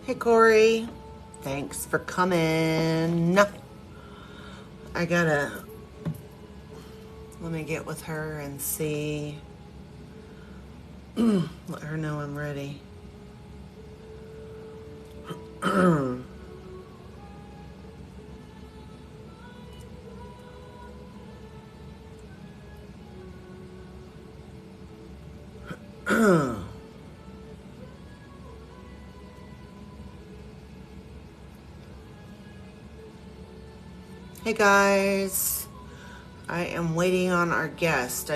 Hey, Corey. Thanks for coming. I gotta, let me get with her and see. Let her know I'm ready. Hey, guys. I am waiting on our guest.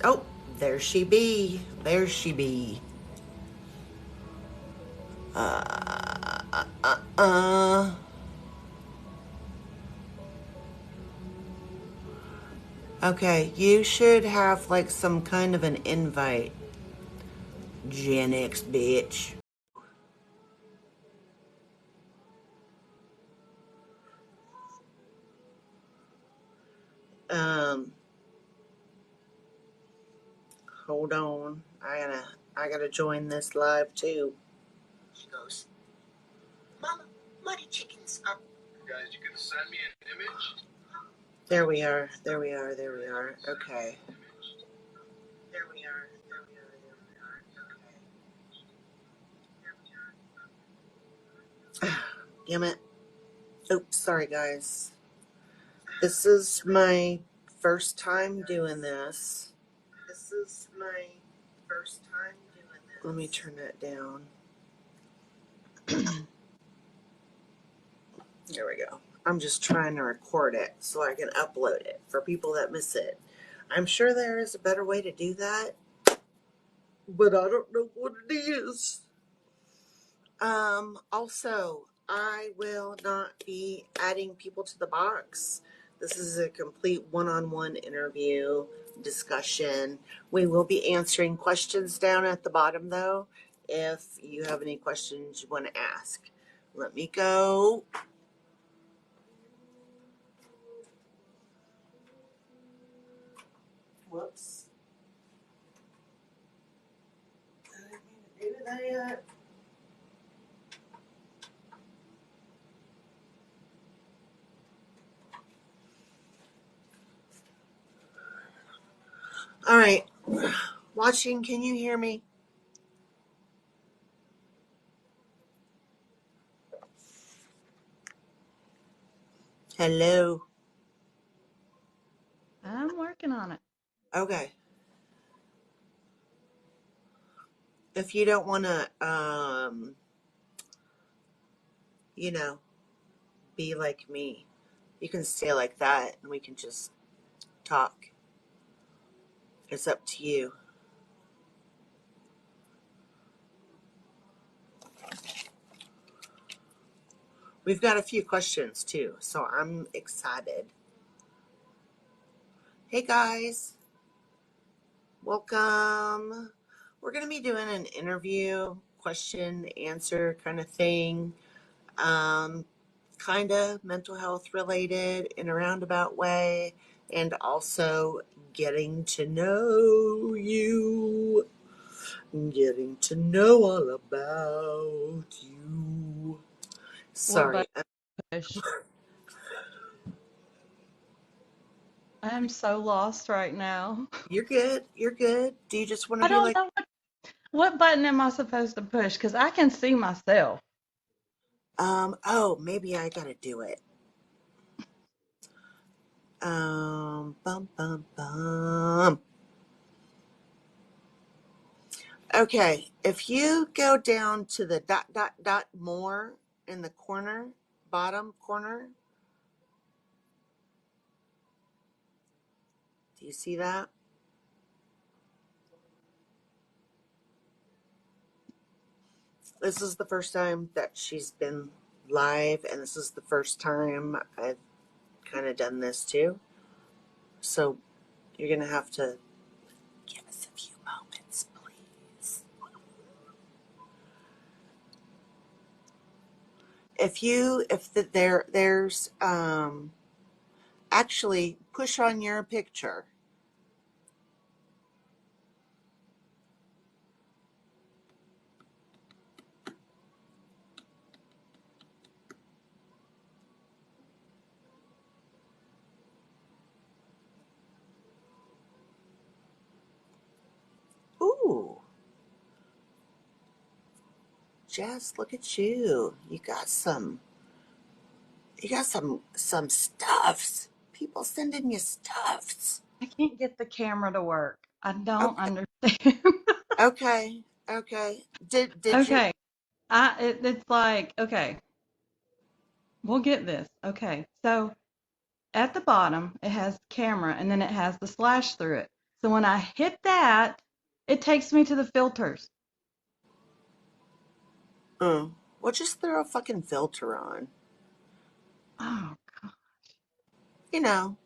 Oh, there she be. There she be. Uh. Okay, you should have like some kind of an invite. Gen X bitch. Um, Hold on. I gotta join this live too. She goes, Mama, muddy chickens up. Guys, you can send me an image. There we are. There we are. There we are. Okay. There we are. There we are. There we are. Okay. There we are. Damn it. Oops. Sorry, guys. This is my first time doing this. This is my first time doing this. Let me turn that down. There we go. I'm just trying to record it so I can upload it for people that miss it. I'm sure there is a better way to do that, but I don't know what it is. Also, I will not be adding people to the box. This is a complete one-on-one interview discussion. We will be answering questions down at the bottom, though, if you have any questions you want to ask. Let me go. Whoops. I didn't mean to do that. All right. Watching, can you hear me? Hello. I'm working on it. Okay. If you don't want to, you know, be like me, you can stay like that and we can just talk. It's up to you. We've got a few questions too, so I'm excited. Hey guys, welcome. We're going to be doing an interview, question, answer kind of thing. Kind of mental health related in a roundabout way, and also getting to know you, getting to know all about you. What Sorry. button push? I'm so lost right now. You're good. You're good. Do you just want to I be don't like, know what button am I supposed to push? Because I can see myself. oh, maybe I gotta do it. Bum, bum, bum. Okay, if you go down to the dot, dot, dot more in the corner, bottom corner, do you see that? This is the first time that she's been live, and this is the first time I've kind of done this too. So you're going to have to give us a few moments, please. There's, actually push on your picture. Jess, look at you. You got some stuffs. People sending you stuffs. I can't get the camera to work. I don't Okay. understand. Okay. Okay. Did you Okay. It's like, okay, we'll get this. Okay. So at the bottom, it has camera and then it has the slash through it. So when I hit that, it takes me to the filters. well just throw a fucking filter on. Oh, You know,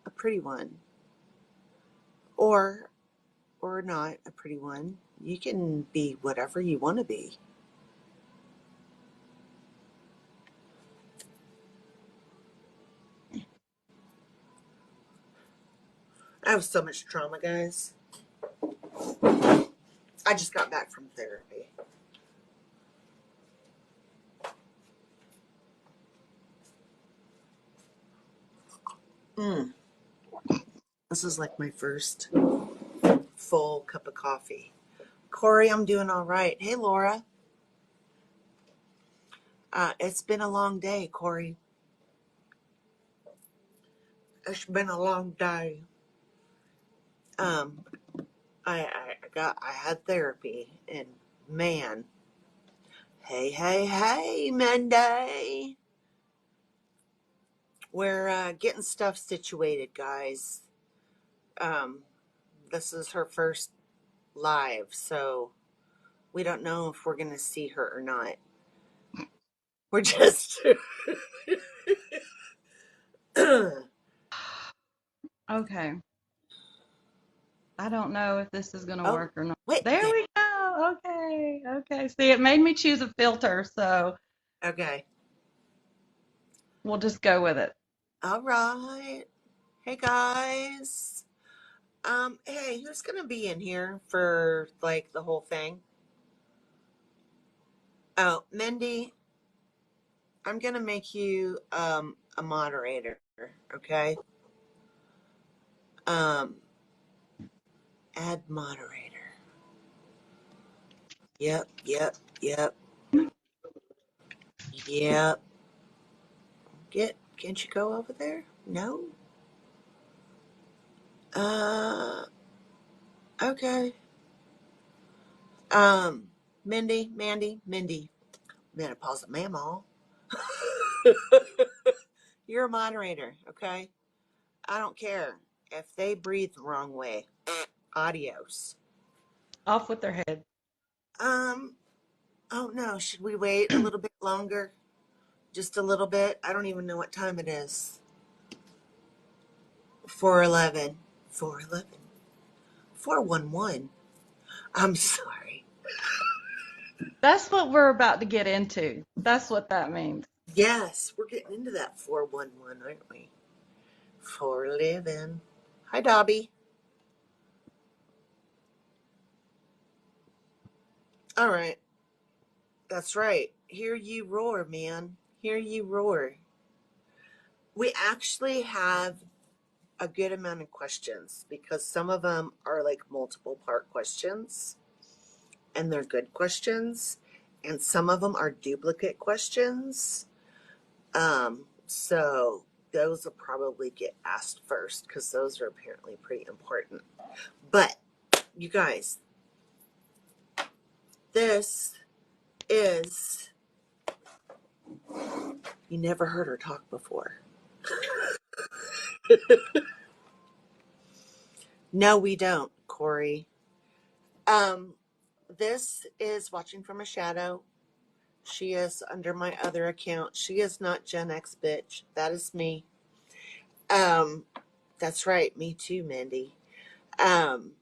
a pretty one. Or not a pretty one. You can be whatever you want to be. I have so much trauma, guys. I just got back from therapy. Mm. This is like my first full cup of coffee. Corey, I'm doing all right. Hey, Laura. It's been a long day, Corey. It's been a long day. Um, I had therapy, and man, hey, Monday. We're getting stuff situated, guys. Um, this is her first live, so we don't know if we're gonna see her or not. We're just okay. I don't know if this is going to oh work or not. wait There there. we go. Okay. Okay. See, it made me choose a filter, so Okay, we'll just go with it. all right. Hey guys. Hey, who's gonna be in here for like the whole thing? Oh, Mindy, I'm gonna make you a moderator, okay? Um, add moderator. Yep. Yep. Can't you go over there? No? Uh okay. Um, Mindy. Menopause mammal. You're a moderator, okay? I don't care if they breathe the wrong way. Adios. Off with their head. Um, oh no, should we wait a little bit longer? Just a little bit? I don't even know what time it is. 4:11. 4:11. 411. I'm sorry. That's what we're about to get into. That's what that means. Yes, we're getting into that 411, aren't we? 411. Hi, Dobby. All right. That's right. Hear you roar, man. Hear you roar. We actually have a good amount of questions because some of them are like multiple part questions and they're good questions, and some of them are duplicate questions. So those will probably get asked first because those are apparently pretty important. But you guys, this is, you never heard her talk before. No, we don't, Corey. Um, this is Watching from a Shadow. She is under my other account. She is not Gen X bitch. That is me. Um, that's right, me too, Mindy. Um,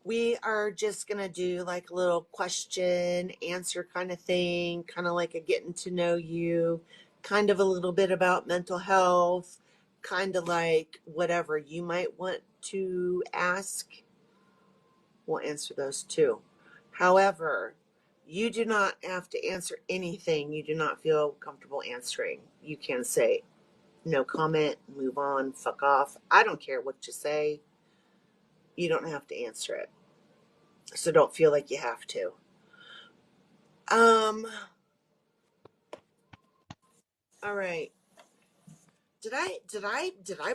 we are just gonna do like a little question answer kind of thing, kind of like a getting to know you, kind of a little bit about mental health, kind of like whatever you might want to ask. We'll answer those too. However, you do not have to answer anything you do not feel comfortable answering. You can say no comment, move on, fuck off. I don't care what you say. You don't have to answer it. So don't feel like you have to. Um, all right. Did I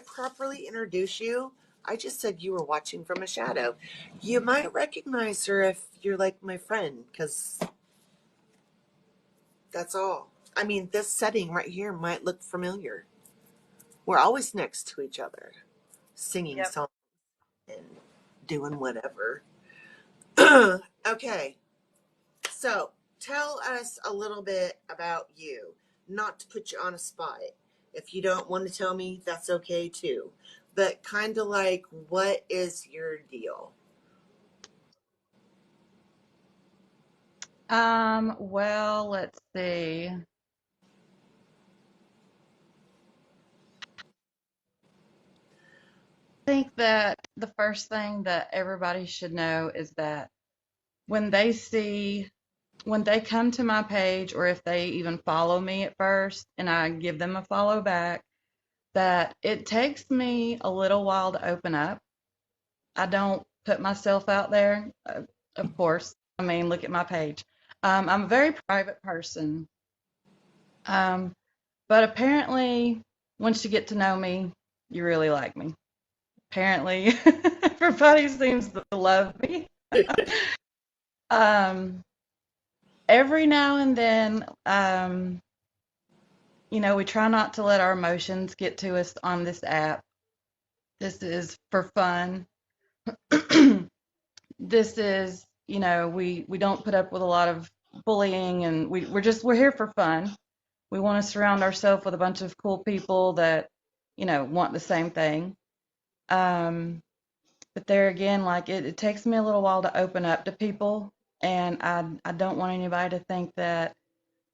properly introduce you? I just said you were watching from a shadow. You might recognize her if you're like my friend, because that's all. I mean, this setting right here might look familiar. We're always next to each other, singing Yep. songs and doing whatever. Okay, so tell us a little bit about you. Not to put you on a spot. If you don't want to tell me, that's okay too. But kind of like, what is your deal? Well, let's see. I think that the first thing that everybody should know is that when they see, when they come to my page, or if they even follow me at first and I give them a follow back, that it takes me a little while to open up. I don't put myself out there, of course. I mean, look at my page. I'm a very private person. Um, but apparently, once you get to know me, you really like me. Apparently, everybody seems to love me. Um, every now and then, we try not to let our emotions get to us on this app. This is for fun. This is, we don't put up with a lot of bullying, and we're here for fun. We want to surround ourselves with a bunch of cool people that, want the same thing. Um, but there again, like it takes me a little while to open up to people, and I don't want anybody to think that,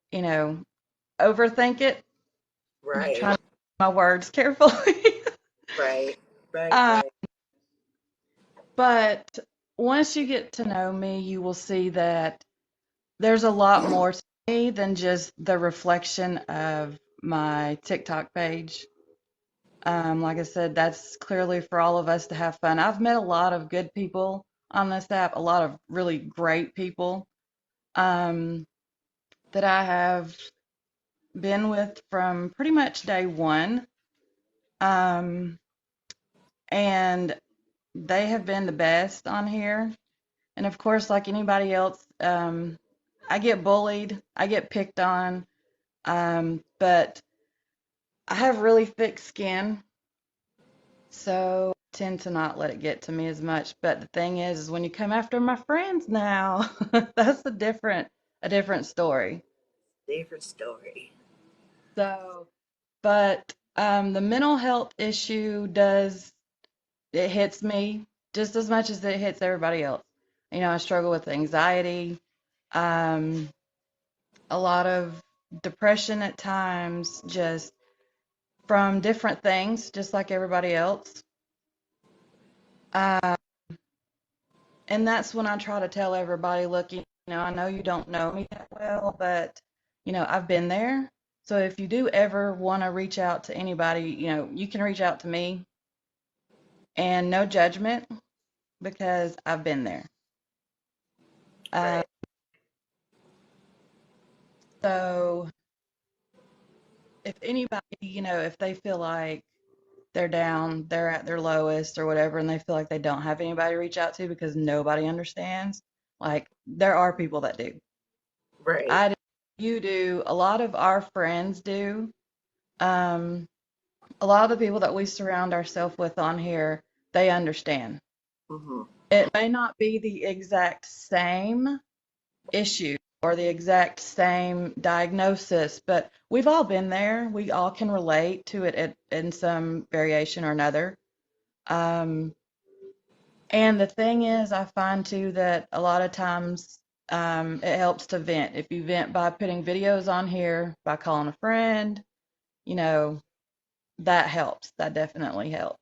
you know, overthink it. I'm Right, trying to use my words carefully. right, right, um, right, but once you get to know me, you will see that there's a lot more to me than just the reflection of my TikTok page. Like I said, that's clearly for all of us to have fun. I've met a lot of good people on this app, a lot of really great people um, that I have been with from pretty much day one. Um, and they have been the best on here. And of course, like anybody else, I get bullied, I get picked on, but I have really thick skin, so I tend to not let it get to me as much. But the thing is when you come after my friends now, that's a different story. different story. So, but the mental health issue it hits me just as much as it hits everybody else. I struggle with anxiety, um, a lot of depression at times, just from different things, just like everybody else. Uh, and that's when I try to tell everybody, look, I know you don't know me that well, but, I've been there. So if you do ever want to reach out to anybody, you can reach out to me, and no judgment, because I've been there. Uh, Right. so if anybody, if they feel like they're down, they're at their lowest or whatever, and they feel like they don't have anybody to reach out to because nobody understands, like there are people that do. Right. I do, you do, a lot of our friends do. Um, a lot of the people that we surround ourselves with on here, they understand. Mm-hmm. It may not be the exact same issue or the exact same diagnosis, but we've all been there. We all can relate to it in some variation or another. Um, and the thing is, I find too that a lot of times it helps to vent. If you vent by putting videos on here, by calling a friend, you know, that helps. That definitely helps.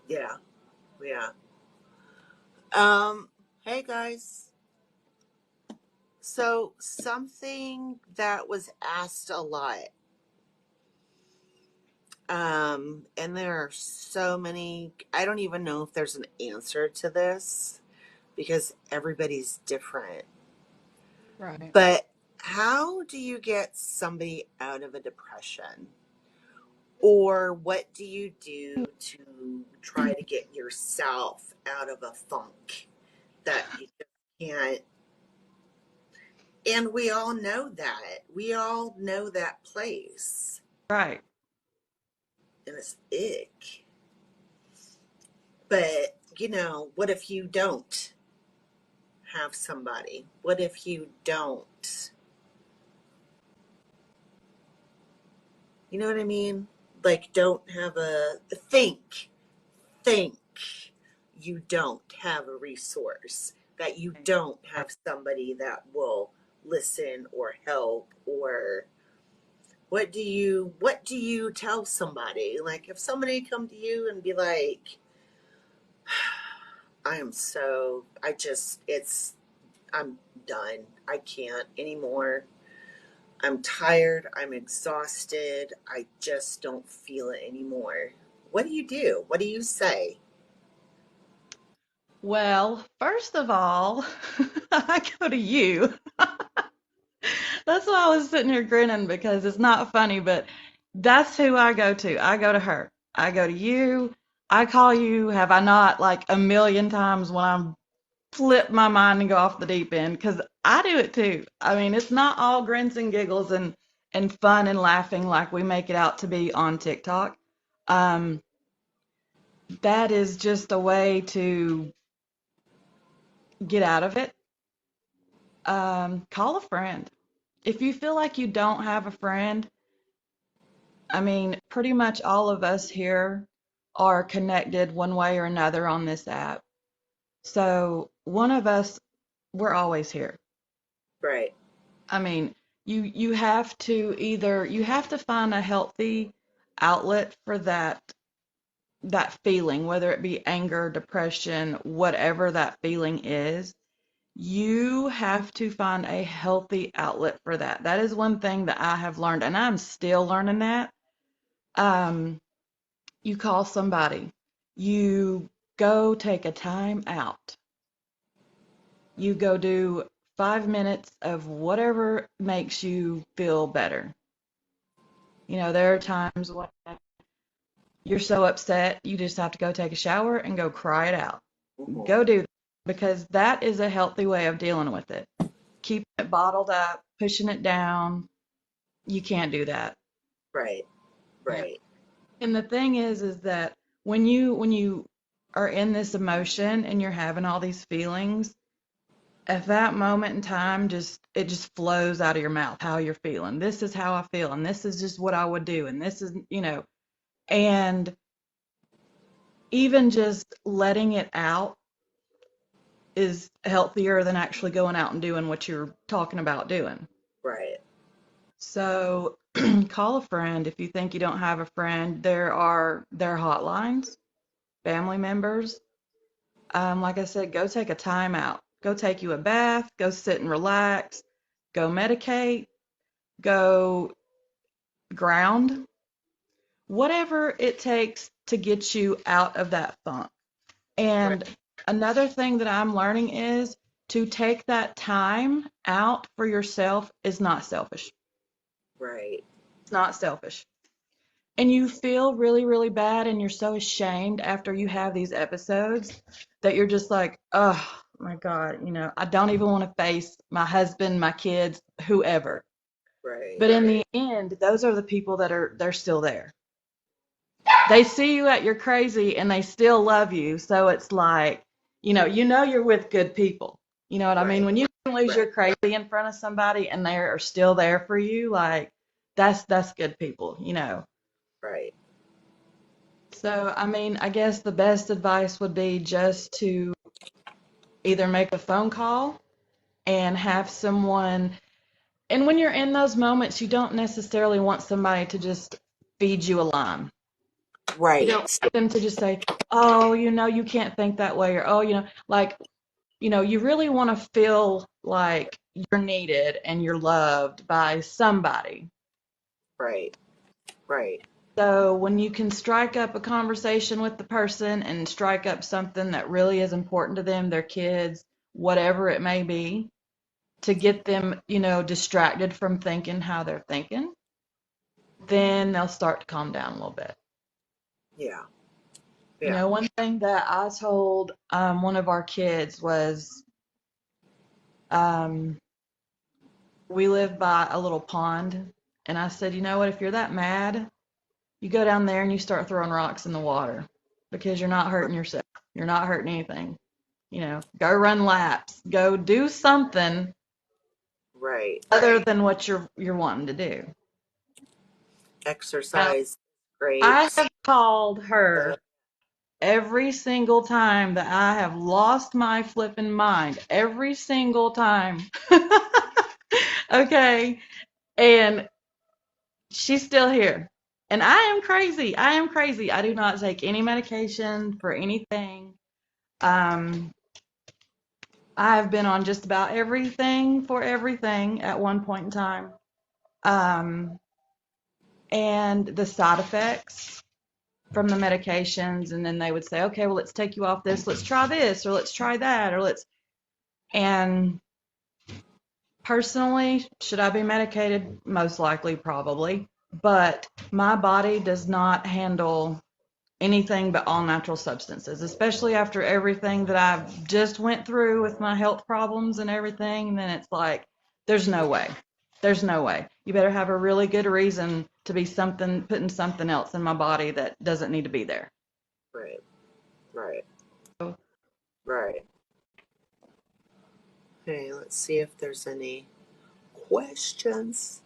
Yeah. Yeah. Um, hey guys. So something that was asked a lot, and there are so many, I don't even know if there's an answer to this because everybody's different. Right. But how do you get somebody out of a depression? Or what do you do to try to get yourself out of a funk that you just can't? And we all know that. We all know that place. Right. And it's ick. But, what if you don't have somebody? What if you don't? You know what I mean? Like, don't have a think you don't have a resource, that you don't have somebody that will listen or help, or what do you tell somebody? Like, if somebody come to you and be like, I'm done. I can't anymore. I'm tired. I'm exhausted. I just don't feel it anymore. What do you do? What do you say? Well, first of all, I go to you. That's why I was sitting here grinning because it's not funny, but that's who I go to. I go to her. I go to you. I call you, have I not, like a million times when I'm flip my mind and go off the deep end because I do it too. I mean, it's not all grins and giggles and fun and laughing like we make it out to be on TikTok. Um, that is just a way to get out of it. Call a friend. If you feel like you don't have a friend, I mean, pretty much all of us here are connected one way or another on this app. So one of us, we're always here. Right. I mean, you have to you have to find a healthy outlet for that feeling, whether it be anger, depression, whatever that feeling is. You have to find a healthy outlet for that. That is one thing that I have learned, and I'm still learning that. Um, you call somebody, you go take a time out, you go do 5 minutes of whatever makes you feel better. There are times when you're so upset, you just have to go take a shower and go cry it out. Mhm. Go do that because that is a healthy way of dealing with it. Keeping it bottled up, pushing it down, you can't do that. Right. Yeah. Right. And the thing is that when you are in this emotion and you're having all these feelings, at that moment in time, it just flows out of your mouth how you're feeling. This is how I feel, and this is just what I would do, and this is, and even just letting it out is healthier than actually going out and doing what you're talking about doing. Right. So call a friend if you think you don't have a friend. There are hotlines, family members. Like I said, go take a time out. Go take you a bath. Go sit and relax. Go medicate. Go ground. Whatever it takes to get you out of that funk. Right. And another thing that I'm learning is to take that time out for yourself is not selfish. Right. It's not selfish. And you feel really, really bad and you're so ashamed after you have these episodes that you're just like, oh my God, I don't even want to face my husband, my kids, whoever. Right. But in the end, those are the people they're still there. They see you at your crazy and they still love you. So it's like, you're with good people. You know what I mean? Right. When you can lose Right. your crazy in front of somebody and they are still there for you, like that's good people. Right. So, I mean, I guess the best advice would be just to either make a phone call and have someone, and when you're in those moments, you don't necessarily want somebody to just feed you a line. You don't Right. want them to just say, oh, you can't think that way, or, oh, like, you really want to feel like you're needed and you're loved by somebody. Right. Right. So when you can strike up a conversation with the person and strike up something that really is important to them, their kids, whatever it may be, to get them, distracted from thinking how they're thinking, then they'll start to calm down a little bit. Yeah. Yeah. One thing that I told one of our kids was we live by a little pond, and I said, you know what, if you're that mad, you go down there and you start throwing rocks in the water because you're not hurting yourself. You're not hurting anything. Go run laps. Go do something Right. other than what you're wanting to do. Now, Exercise. Great. I have called her every single time that I have lost my flipping mind. Every single time. Okay. And she's still here. And I am crazy. I am crazy. I do not take any medication for anything. I have been on just about everything for everything at one point in time. And the side effects from the medications, and then they would say, okay, well, let's take you off this. Let's try this, or let's try that, and personally, should I be medicated? Most likely, probably. But my body does not handle anything but all natural substances, especially after everything that I've just went through with my health problems and everything. And then it's like, there's no way. There's no way. You better have a really good reason to be putting something else in my body that doesn't need to be there. Right. Right. So, Right. Hey, let's see if there's any questions.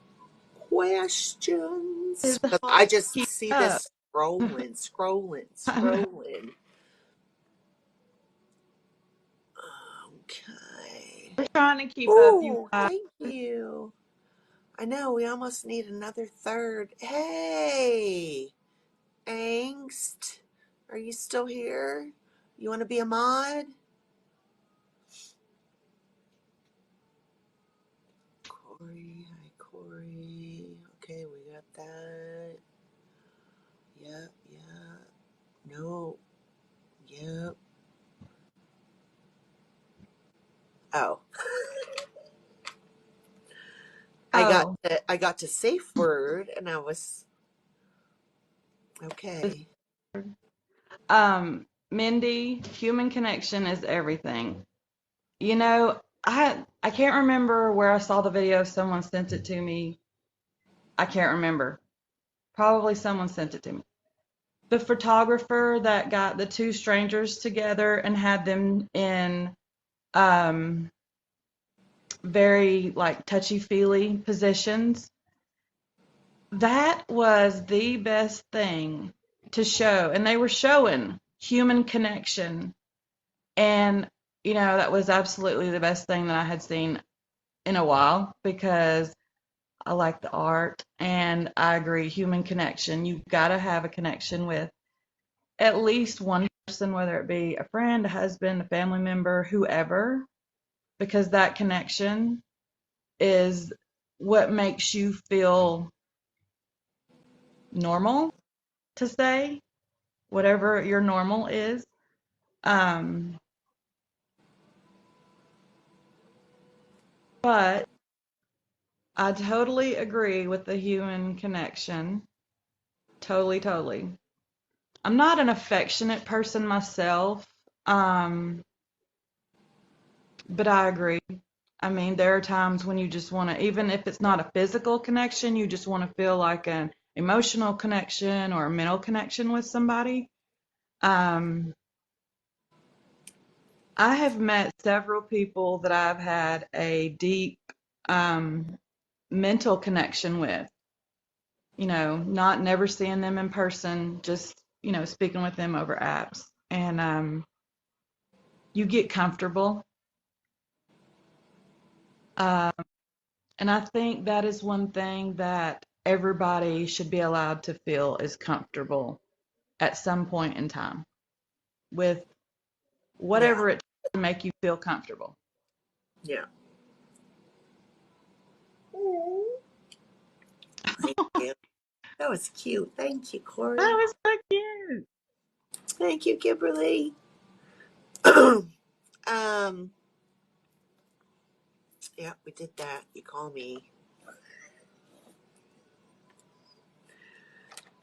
is Because hard I to just keep see up. this scrolling. I know. Okay. We're trying to keep up, you Oh, guys. thank you. I know we almost need another third. Hey, Angst, are you still here? You want to be a mod? Corey, hi Corey. Okay, we got that. Yep, yep. No. Yep. Oh. Oh, I got to safe word and I was okay. Mindy, human connection is everything. I can't remember where I saw the video. Someone sent it to me. I can't remember. Probably someone sent it to me. The photographer that got the two strangers together and had them in um, very like touchy-feely positions. That was the best thing to show, and they were showing human connection, and that was absolutely the best thing that I had seen in a while because I like the art, and I agree, human connection. You've got to have a connection with at least one person, whether it be a friend, a husband, a family member, whoever, because that connection is what makes you feel normal, to say, whatever your normal is. Um, but I totally agree with the human connection. Totally, totally. I'm not an affectionate person myself, um, but I agree. I mean, there are times when you just want to, even if it's not a physical connection, you just want to feel like an emotional connection or a mental connection with somebody. Um, I have met several people that I've had a deep um, mental connection with. Not never seeing them in person, just, speaking with them over apps. And you get comfortable. Um, and I think that is one thing that everybody should be allowed to feel is comfortable at some point in time with Yeah, whatever it takes to make you feel comfortable. yeah. Thank you. That was cute. Thank you, That Corey. was so cute. Thank you, Kimberly. um, Yeah, we did that. You call me.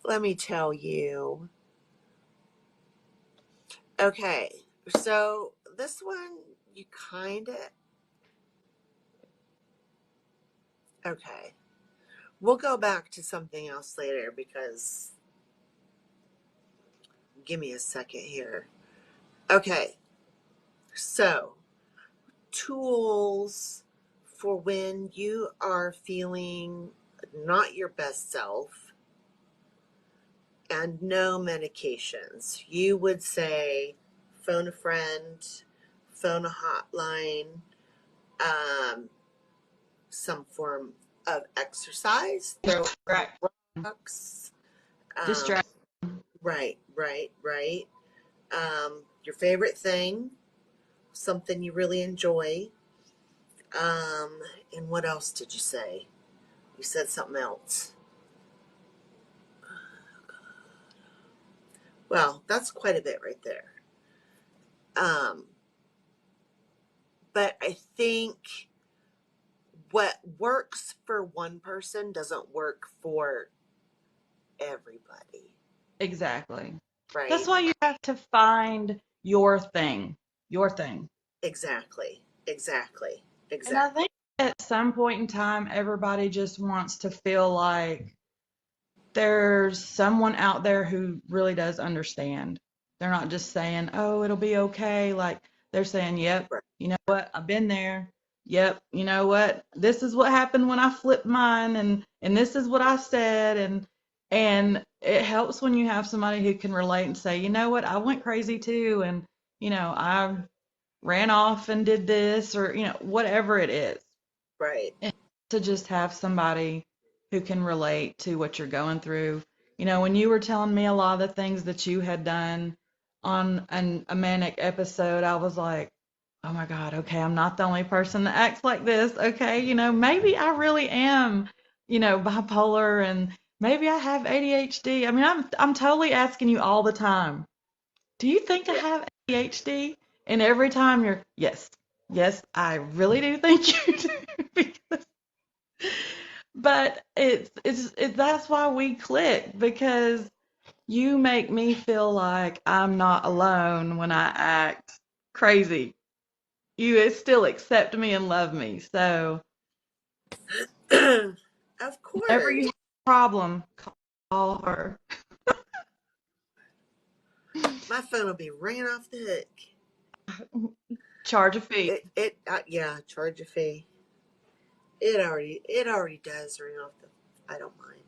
Let me tell you. Okay, so this one, you kind of. Okay. We'll go back to something else later because give me a second here. Okay, so tools for when you are feeling not your best self and no medications. You would say phone a friend, phone a hotline, um, some form of exercise, throw Distract. rocks. Um, Distract. right. Your favorite thing, something you really enjoy. Um, and what else did you say? You said something else. Well, that's quite a bit right there. Um, but I think what works for one person doesn't work for everybody, Exactly. That's right? why you have to find your thing. Your thing. Exactly. Exactly. And I Exactly. think at some point in time, everybody just wants to feel like there's someone out there who really does understand. They're not just saying, oh, it'll be okay. Like they're saying, yep, Right. you know what? I've been there. Yep, you know what? This is what happened when I flipped mine and this is what I said and it helps when you have somebody who can relate and say, you know what? I went crazy too and I ran off and did this or whatever it is. Right. And to just have somebody who can relate to what you're going through. When you were telling me a lot of the things that you had done on a manic episode, I was like, oh my God, okay, I'm not the only person that acts like this. Okay, maybe I really am, bipolar and maybe I have ADHD. I mean, I'm totally asking you all the time, do you think I Yeah. have ADHD? And every time you're, yes, yes, I really do think you do. But that's why we click because you make me feel like I'm not alone when I act crazy. You still accept me and love me. So Of whenever you course. have a problem, call her. My phone will be ringing off the hook. Charge a fee. Yeah, charge a fee. It already does ring off the. I don't mind.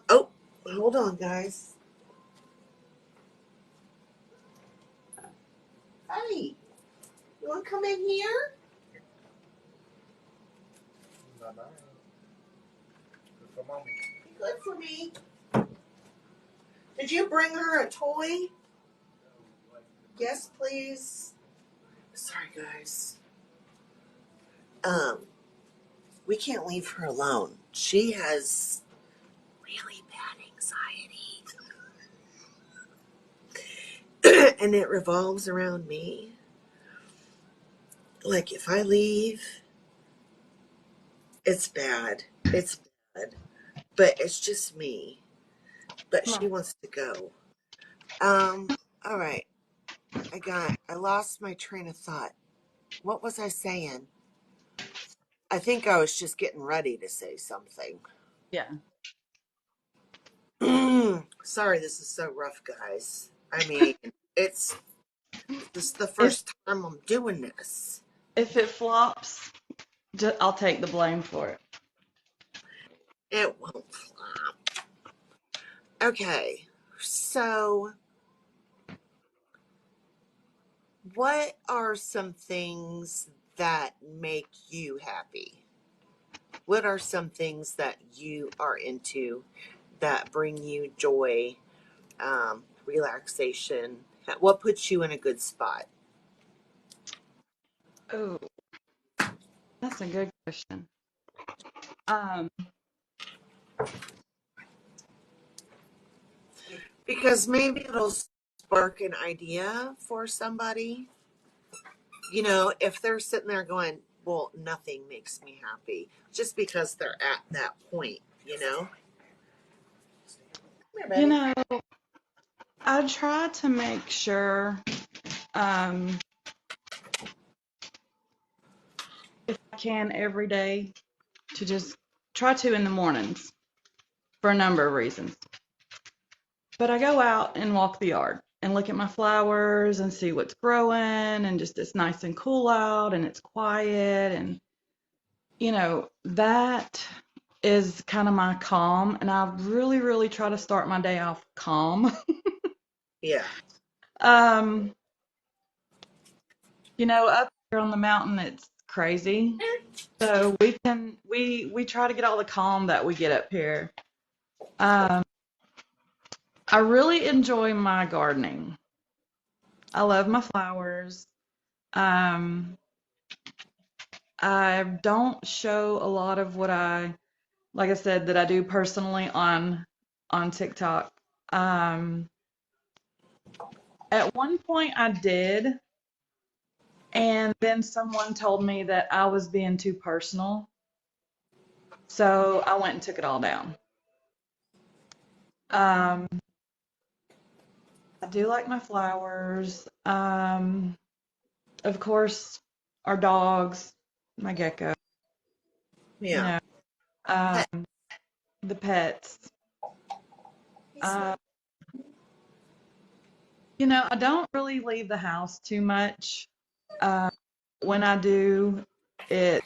Oh, hold on, guys. Hey, you want to come in here? Bye-bye. Good for mommy. Good for me. Did you bring her a toy? Yes, please. Sorry, guys. Um, we can't leave her alone. She has really bad anxiety, and it revolves around me. Like if I leave, it's bad. It's bad, but it's just me. But Come she on. wants to go. All right. I lost my train of thought. What was I saying? I think I was just getting ready to say something. Yeah. Sorry, this is so rough, guys. I mean, it's this is the If first time I'm doing this. if it flops, I'll take the blame for it. It won't flop. Okay, so what are some things that make you happy? What are some things that you are into that bring you joy, relaxation? What puts you in a good spot? Oh, that's a good question. Um, Because maybe it'll spark an idea for somebody. if they're sitting there going, well, nothing makes me happy, just because they're at that point, Come here, You buddy. know, I try to make sure, um, if I can every day, to just try to in the mornings for a number of reasons. But I go out and walk the yard and look at my flowers and see what's growing, and just it's nice and cool out and it's quiet, and that is kind of my calm, and I really, really try to start my day off calm. Yeah. Um, up here on the mountain it's crazy. So we try to get all the calm that we get up here. Um, I really enjoy my gardening. I love my flowers. Um, I don't show a lot of what like I said, that I do personally on TikTok. Um, at one point I did, and then someone told me that I was being too personal, so I went and took it all down. Um, I do like my flowers. Of course, our dogs, my gecko, you Yeah. know, Pet. um, the pets. Uh, I don't really leave the house too much. Uh, when I do, it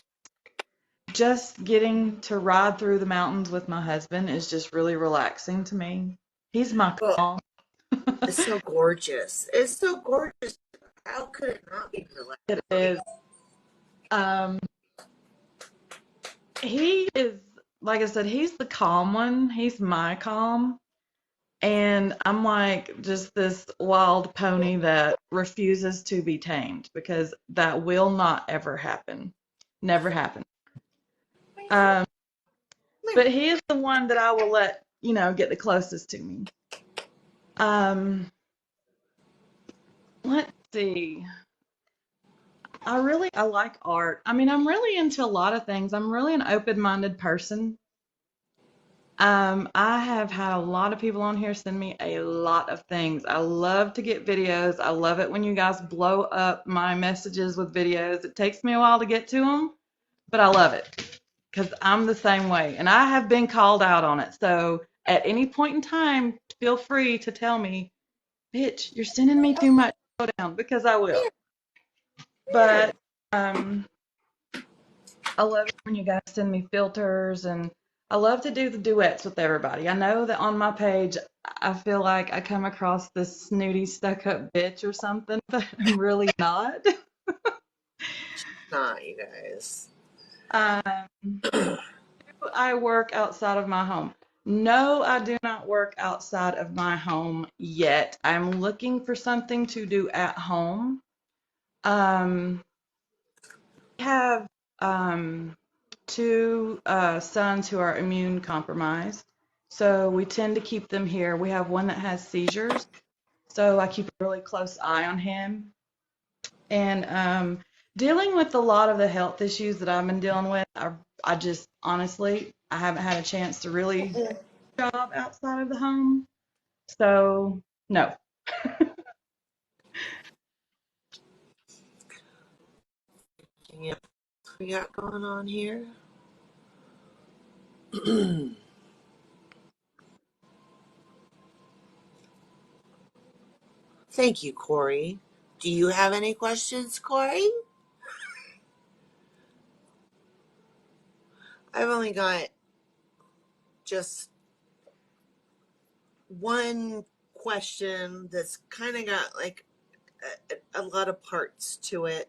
just getting to ride through the mountains with my husband is just really relaxing to me. He's my Well, calm. it's so gorgeous. It's so gorgeous. How could it not be It relaxing? is. Um, he is, like I said, he's the calm one. He's my calm. And I'm like just this wild pony that refuses to be tamed, because that will not ever happen. Never happen. Um, but he is the one that I will let, get the closest to me. Um, let's see. I like art. I mean, I'm really into a lot of things. I'm really an open-minded person. I have had a lot of people on here send me a lot of things. I love to get videos. I love it when you guys blow up my messages with videos. It takes me a while to get to them, but I love it because I'm the same way, and I have been called out on it. So at any point in time, feel free to tell me, bitch, you're sending me too much. Slow down, because I will. Here. But um, I love it when you guys send me filters, and I love to do the duets with everybody. I know that on my page, I feel like I come across this snooty, stuck-up bitch or something, but I'm really not. Not, you guys. Um, I work outside of my home. No, I do not work outside of my home yet. I'm looking for something to do at home. Um, I have two sons who are immune compromised, so we tend to keep them here. We have one that has seizures, so I keep a really close eye on him. And dealing with a lot of the health issues that I've been dealing with, I just honestly, I haven't had a chance to really job outside of the home. So, no. Yeah. What we got going on here? Thank you, Corey. Do you have any questions, Corey? I've only got just one question that's kind of got like a lot of parts to it.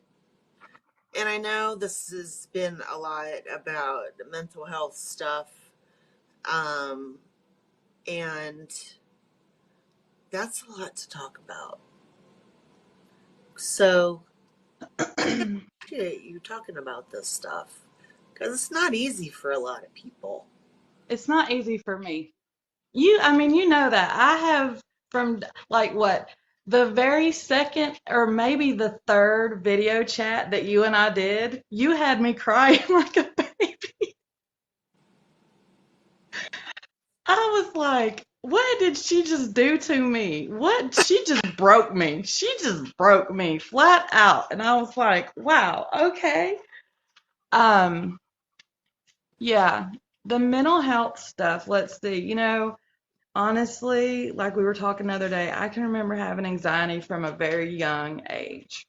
And I know this has been a lot about mental health stuff. Um, and that's a lot to talk about. So I appreciate you talking about this stuff because it's not easy for a lot of people. It's not easy for me. I mean, you know that. I have from like what? The very second or maybe the third video chat that you and I did, you had me crying like a baby. I was like, what did she just do to me? What? She just broke me. She just broke me flat out. And I was like, wow, okay. Um, yeah, the mental health stuff, let's see. Honestly, like we were talking the other day, I can remember having anxiety from a very young age,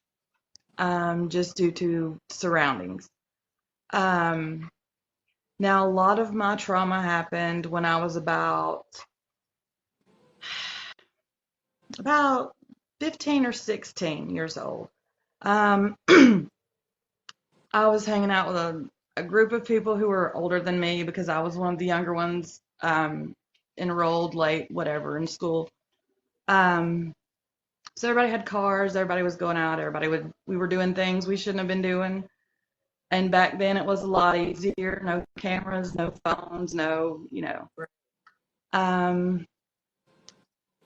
just due to surroundings. Um, Now, a lot of my trauma happened when I was about 15 or 16 years old. Um, I was hanging out with a group of people who were older than me because I was one of the younger ones, enrolled late, whatever, in school. Um, so everybody had cars, everybody was going out, we were doing things we shouldn't have been doing. And back then it was a lot easier, no cameras, no phones, no. Um,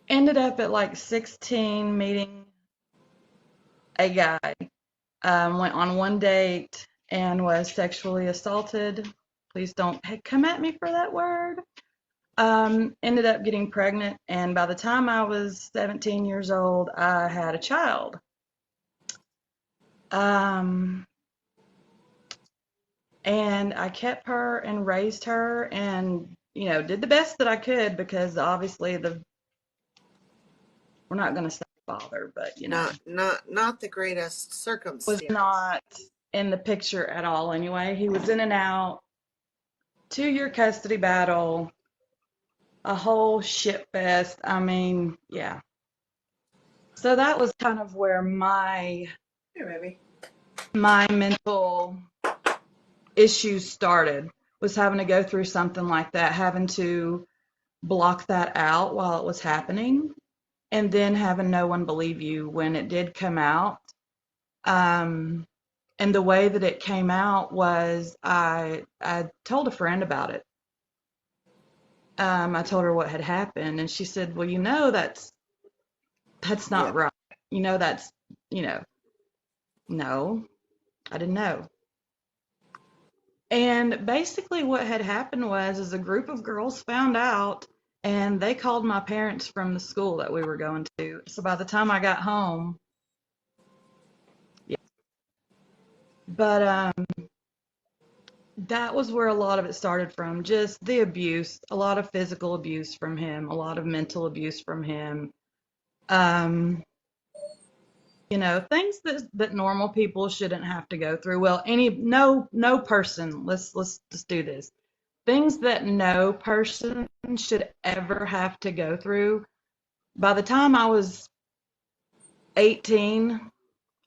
Ended up at like 16 meeting a guy. Went on one date and was sexually assaulted. Please don't come at me for that word. Ended up getting pregnant, and by the time I was 17 years old, I had a child. Um, and I kept her and raised her and, did the best that I could because obviously we're not going to say father, but, Not the greatest was circumstance. not in the picture at all anyway. He was in and out, 2-year custody battle, a whole shit fest. I mean, yeah. So that was kind of where Here, baby. my mental issues started, was having to go through something like that, having to block that out while it was happening, and then having no one believe you when it did come out. Um, and the way that it came out was I told a friend about it. I told her what had happened, and she said, "Well, that's Yeah. not right. That's you know, no, I didn't know." And basically, what had happened was, is a group of girls found out, and they called my parents from the school that we were going to. So by the time I got home, yeah. But that was where a lot of it started from, just the abuse, a lot of physical abuse from him, a lot of mental abuse from him. Um, Things that normal people shouldn't have to go through. Well, no person, let's just do this. Things that no person should ever have to go through. By the time I was 18,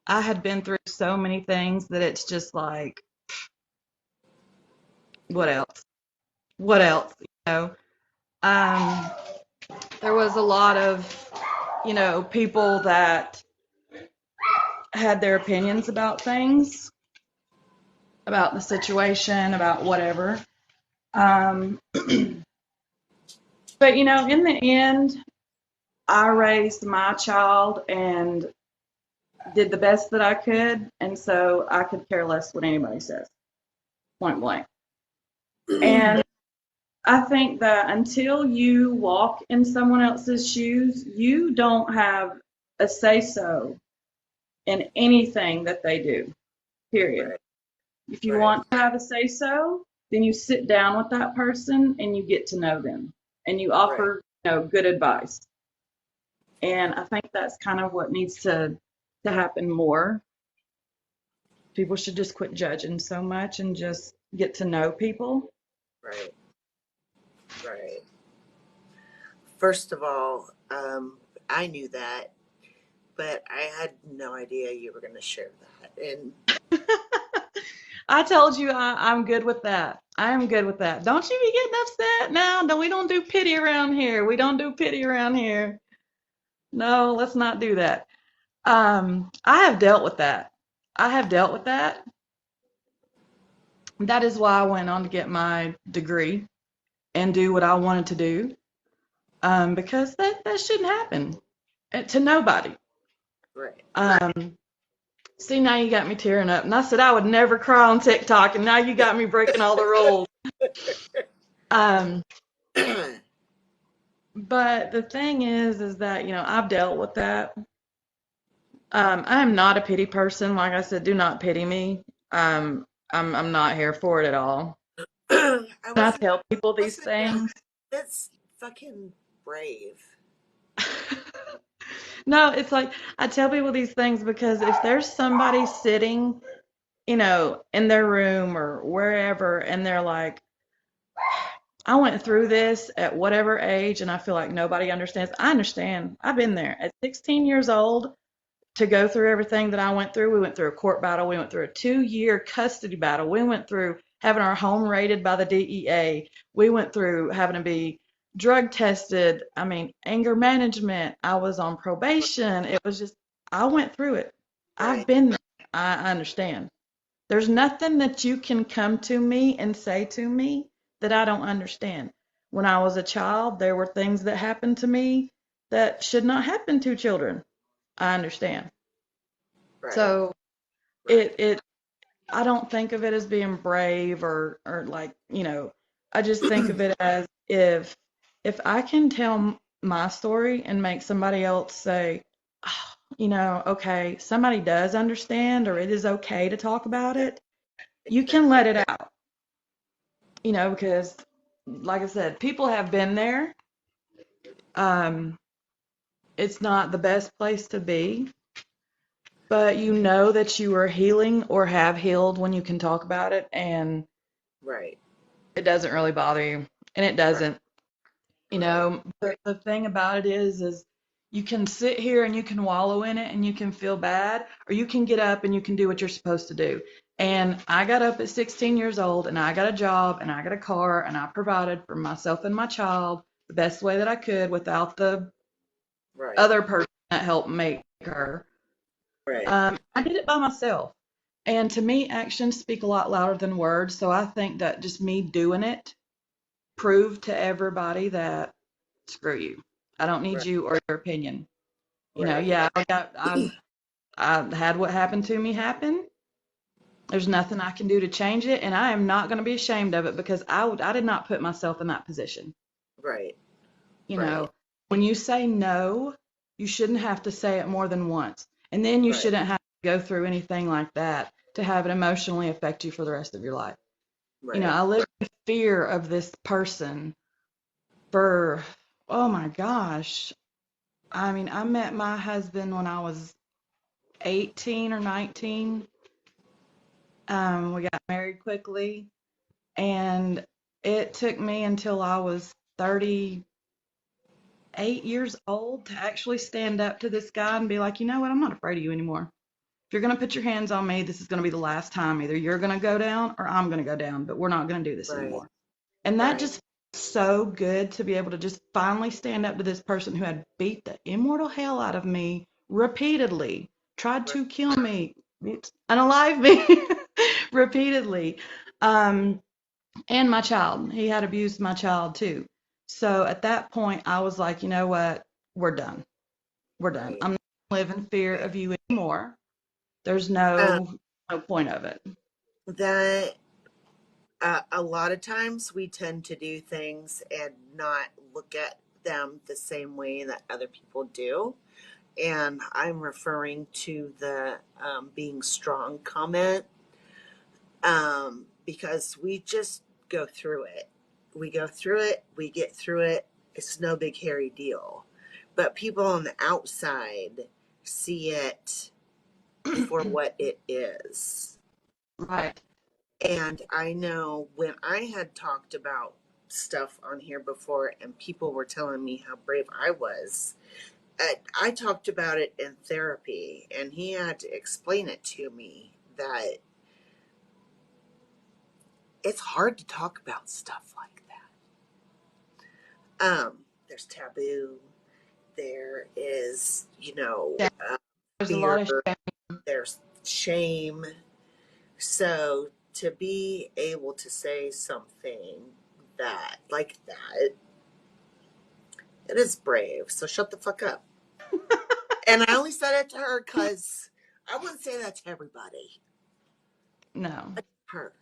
I had been through so many things that it's just like, what Right. else? What else? Um, there was a lot of, people that had their opinions about things, about the situation, about whatever. Um, but in the end, I raised my child and did the best that I could, and so I could care less what anybody says, point blank. And I think that until you walk in someone else's shoes, you don't have a say so in anything that they do, period. Right. If you Right. want to have a say so, then you sit down with that person and you get to know them and you Right. offer, good advice. And I think that's kind of what needs to happen more. People should just quit judging so much and just get to know people. Right. Right. First of all, I knew that, but I had no idea you were going to share that. And I told you I'm good with that. I am good with that. Don't you be getting upset now. No, we don't do pity around here. We don't do pity around here. No, let's not do that. I have dealt with that. I have dealt with that. That is why I went on to get my degree and do what I wanted to do. Because that shouldn't happen. to nobody. Right. See, now you got me tearing up. And I said I would never cry on TikTok, and now you got me breaking all the rules. Um, but the thing is that, I've dealt with that. I am not a pity person. Like I said, do not pity me. I'm not here for it at all. I And I wasn't tell people these wasn't that things. that's fucking brave. No, it's like I tell people these things because if there's somebody sitting, in their room or wherever, and they're like, I went through this at whatever age, and I feel like nobody understands. I understand. I've been there. At 16 years old, to go through everything that I went through, we went through a court battle. We went through a 2-year custody battle. We went through having our home raided by the DEA. We went through having to be drug tested. I mean, anger management. I was on probation. It was just, I went through it. I've Right. been there. I understand. There's nothing that you can come to me and say to me that I don't understand. When I was a child, there were things that happened to me that should not happen to children. I understand. Right. So Right. it I don't think of it as being brave or like, I just think of it as if I can tell my story and make somebody else say, oh, okay, somebody does understand or it is okay to talk about Yeah. it, you Exactly. can let it out, because like I said, people have been there. Um, it's not the best place to be, but you know that you are healing or have healed when you can talk about it, and Right. it doesn't really bother you. And it Right. doesn't. Right. The thing about it is you can sit here and you can wallow in it and you can feel bad, or you can get up and you can do what you're supposed to do. And I got up at 16 years old and I got a job and I got a car and I provided for myself and my child the best way that I could without the Right. other person that helped make her. Right. I did it by myself. And to me, actions speak a lot louder than words. So I think that just me doing it proved to everybody that screw you. I don't need Right. you or your opinion. Right. Yeah, I had what happened to me happen. There's nothing I can do to change it, and I am not going to be ashamed of it because I did not put myself in that position. Right. You Right. know, when you say no, you shouldn't have to say it more than once. And then you Right. shouldn't have to go through anything like that to have it emotionally affect you for the rest of your life. Right. I lived in fear of this person for, oh my gosh. I mean, I met my husband when I was 18 or 19. We got married quickly, and it took me until I was 38 years old to actually stand up to this guy and be like, you know what, I'm not afraid of you anymore. If you're going to put your hands on me, this is going to be the last time. Either you're going to go down or I'm going to go down, but we're not going to do this Right. anymore. And that Right. just felt so good to be able to just finally stand up to this person who had beat the immortal hell out of me repeatedly, tried Right. to kill me, unalive me repeatedly, um, and my child. He had abused my child too. So at that point, I was like, you know what? We're done. We're done. Right. I'm not going to live in fear Right. of you anymore. There's Um, no point of it. that a lot of times we tend to do things and not look at them the same way that other people do. And I'm referring to the being strong comment, because we just go through it. We go through it, we get through it. It's no big hairy deal. But people on the outside see it for what it is. Right. And I know when I had talked about stuff on here before and people were telling me how brave I was, I talked about it in therapy and he had to explain it to me that it's hard to talk about stuff like that. There's taboo. There is, Yeah. There's a lot fear. of shame. There's shame. So to be able to say something like that, it is brave. So shut the fuck up. And I only said it to her because I wouldn't say that to everybody. No. Her.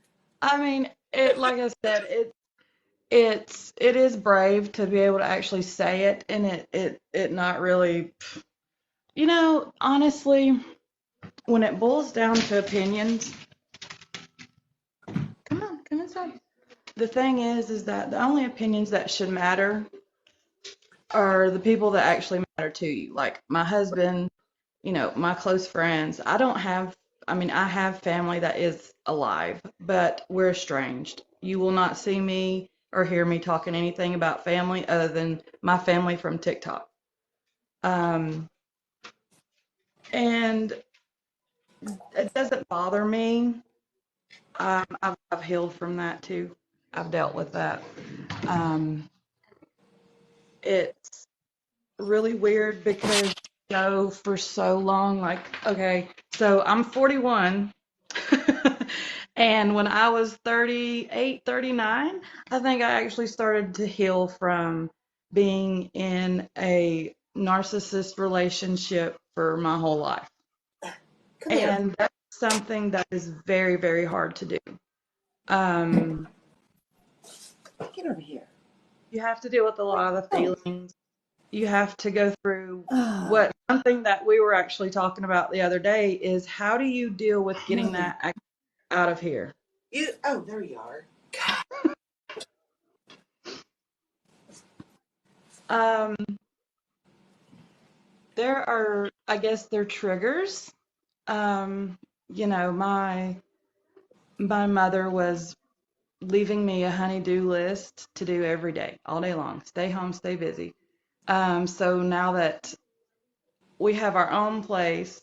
I mean, like I said, it is brave to be able to actually say it, and it not really, honestly, when it boils down to opinions, come inside. The thing is that the only opinions that should matter are the people that actually matter to you. Like my husband, my close friends. I have family that is alive, but we're estranged. You will not see me or hear me talking anything about family other than my family from TikTok. Um, and it doesn't bother me. I've healed from that too. I've dealt with that. Um, it's really weird because for so long, like, okay, so I'm 41. And when I was 38, 39, I think I actually started to heal from being in a narcissist relationship for my whole life. Come here. And that's something that is very, very hard to do. Um, Get over here. you have to deal with a lot of the Oh. feelings. You have to go through something that we were actually talking about the other day is how do you deal with getting that out of here? There you are. Um, there are, I guess, there are triggers. Um, my mother was leaving me a honey-do list to do every day, all day long. Stay home, stay busy. So now that we have our own place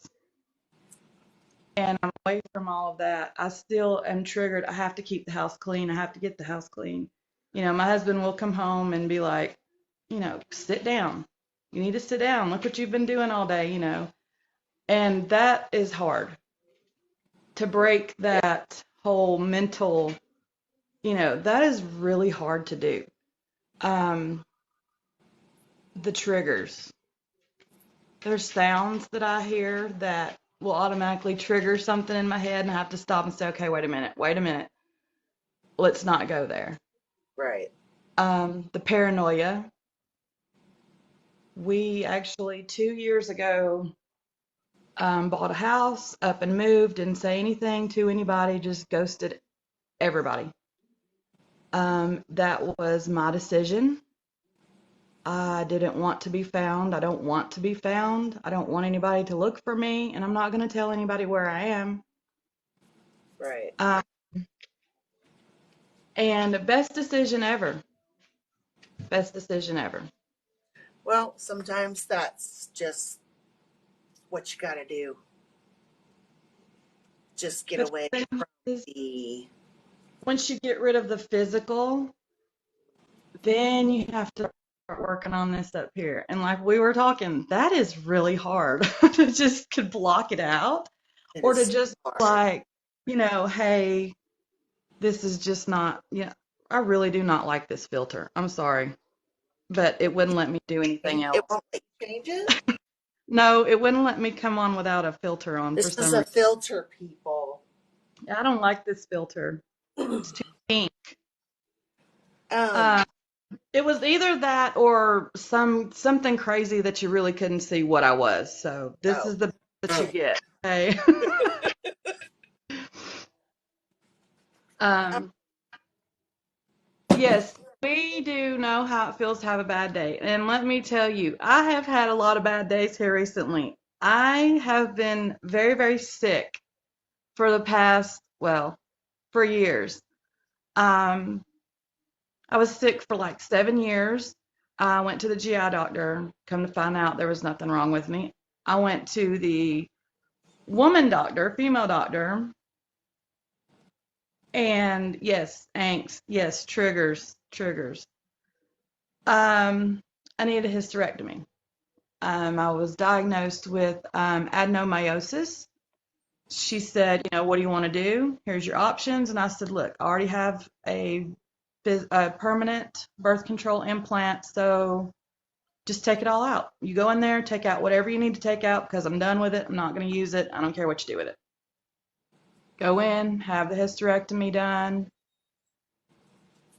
and I'm away from all of that, I still am triggered. I have to keep the house clean. I have to get the house clean. My husband will come home and be like, sit down. You need to sit down. Look what you've been doing all day. And that is hard to break that whole mental, that is really hard to do. Um, the triggers. There's sounds that I hear that will automatically trigger something in my head, and I have to stop and say, okay, wait a minute. Let's not go there. Right. The paranoia. We actually 2 years ago bought a house, up and moved, didn't say anything to anybody, just ghosted everybody. That was my decision. I didn't want to be found. I don't want to be found. I don't want anybody to look for me, and I'm not going to tell anybody where I am. Right. And best decision ever. Best decision ever. Well, sometimes that's just what you got to do. Just get The away thing from is, the. once you get rid of the physical, then you have to start working on this up here. And like we were talking, that is really hard to just could block it out It or to is just hard. like, hey, this is just not, I really do not like this filter. I'm sorry, but it wouldn't let me do anything It else. won't let you change it. No, it wouldn't let me come on without a filter on for This is some a reason. filter, people. I don't like this filter. It's too pink. um. Uh, it was either that or something crazy that you really couldn't see what I was. So this Oh. is the best that you get. Okay. Um, um, yes, we do know how it feels to have a bad day. And let me tell you, I have had a lot of bad days here recently. I have been very, very sick for the past, well, for years. Um, I was sick for like 7 years. I went to the GI doctor. Come to find out there was nothing wrong with me. I went to the woman doctor, female doctor, and yes, angst, yes, triggers. I needed a hysterectomy. I was diagnosed with adenomyosis. She said, what do you want to do? Here's your options. And I said, look, I already have a permanent birth control implant, so just take it all out. You go in there, take out whatever you need to take out because I'm done with it. I'm not going to use it. I don't care what you do with it. Go in, have the hysterectomy done.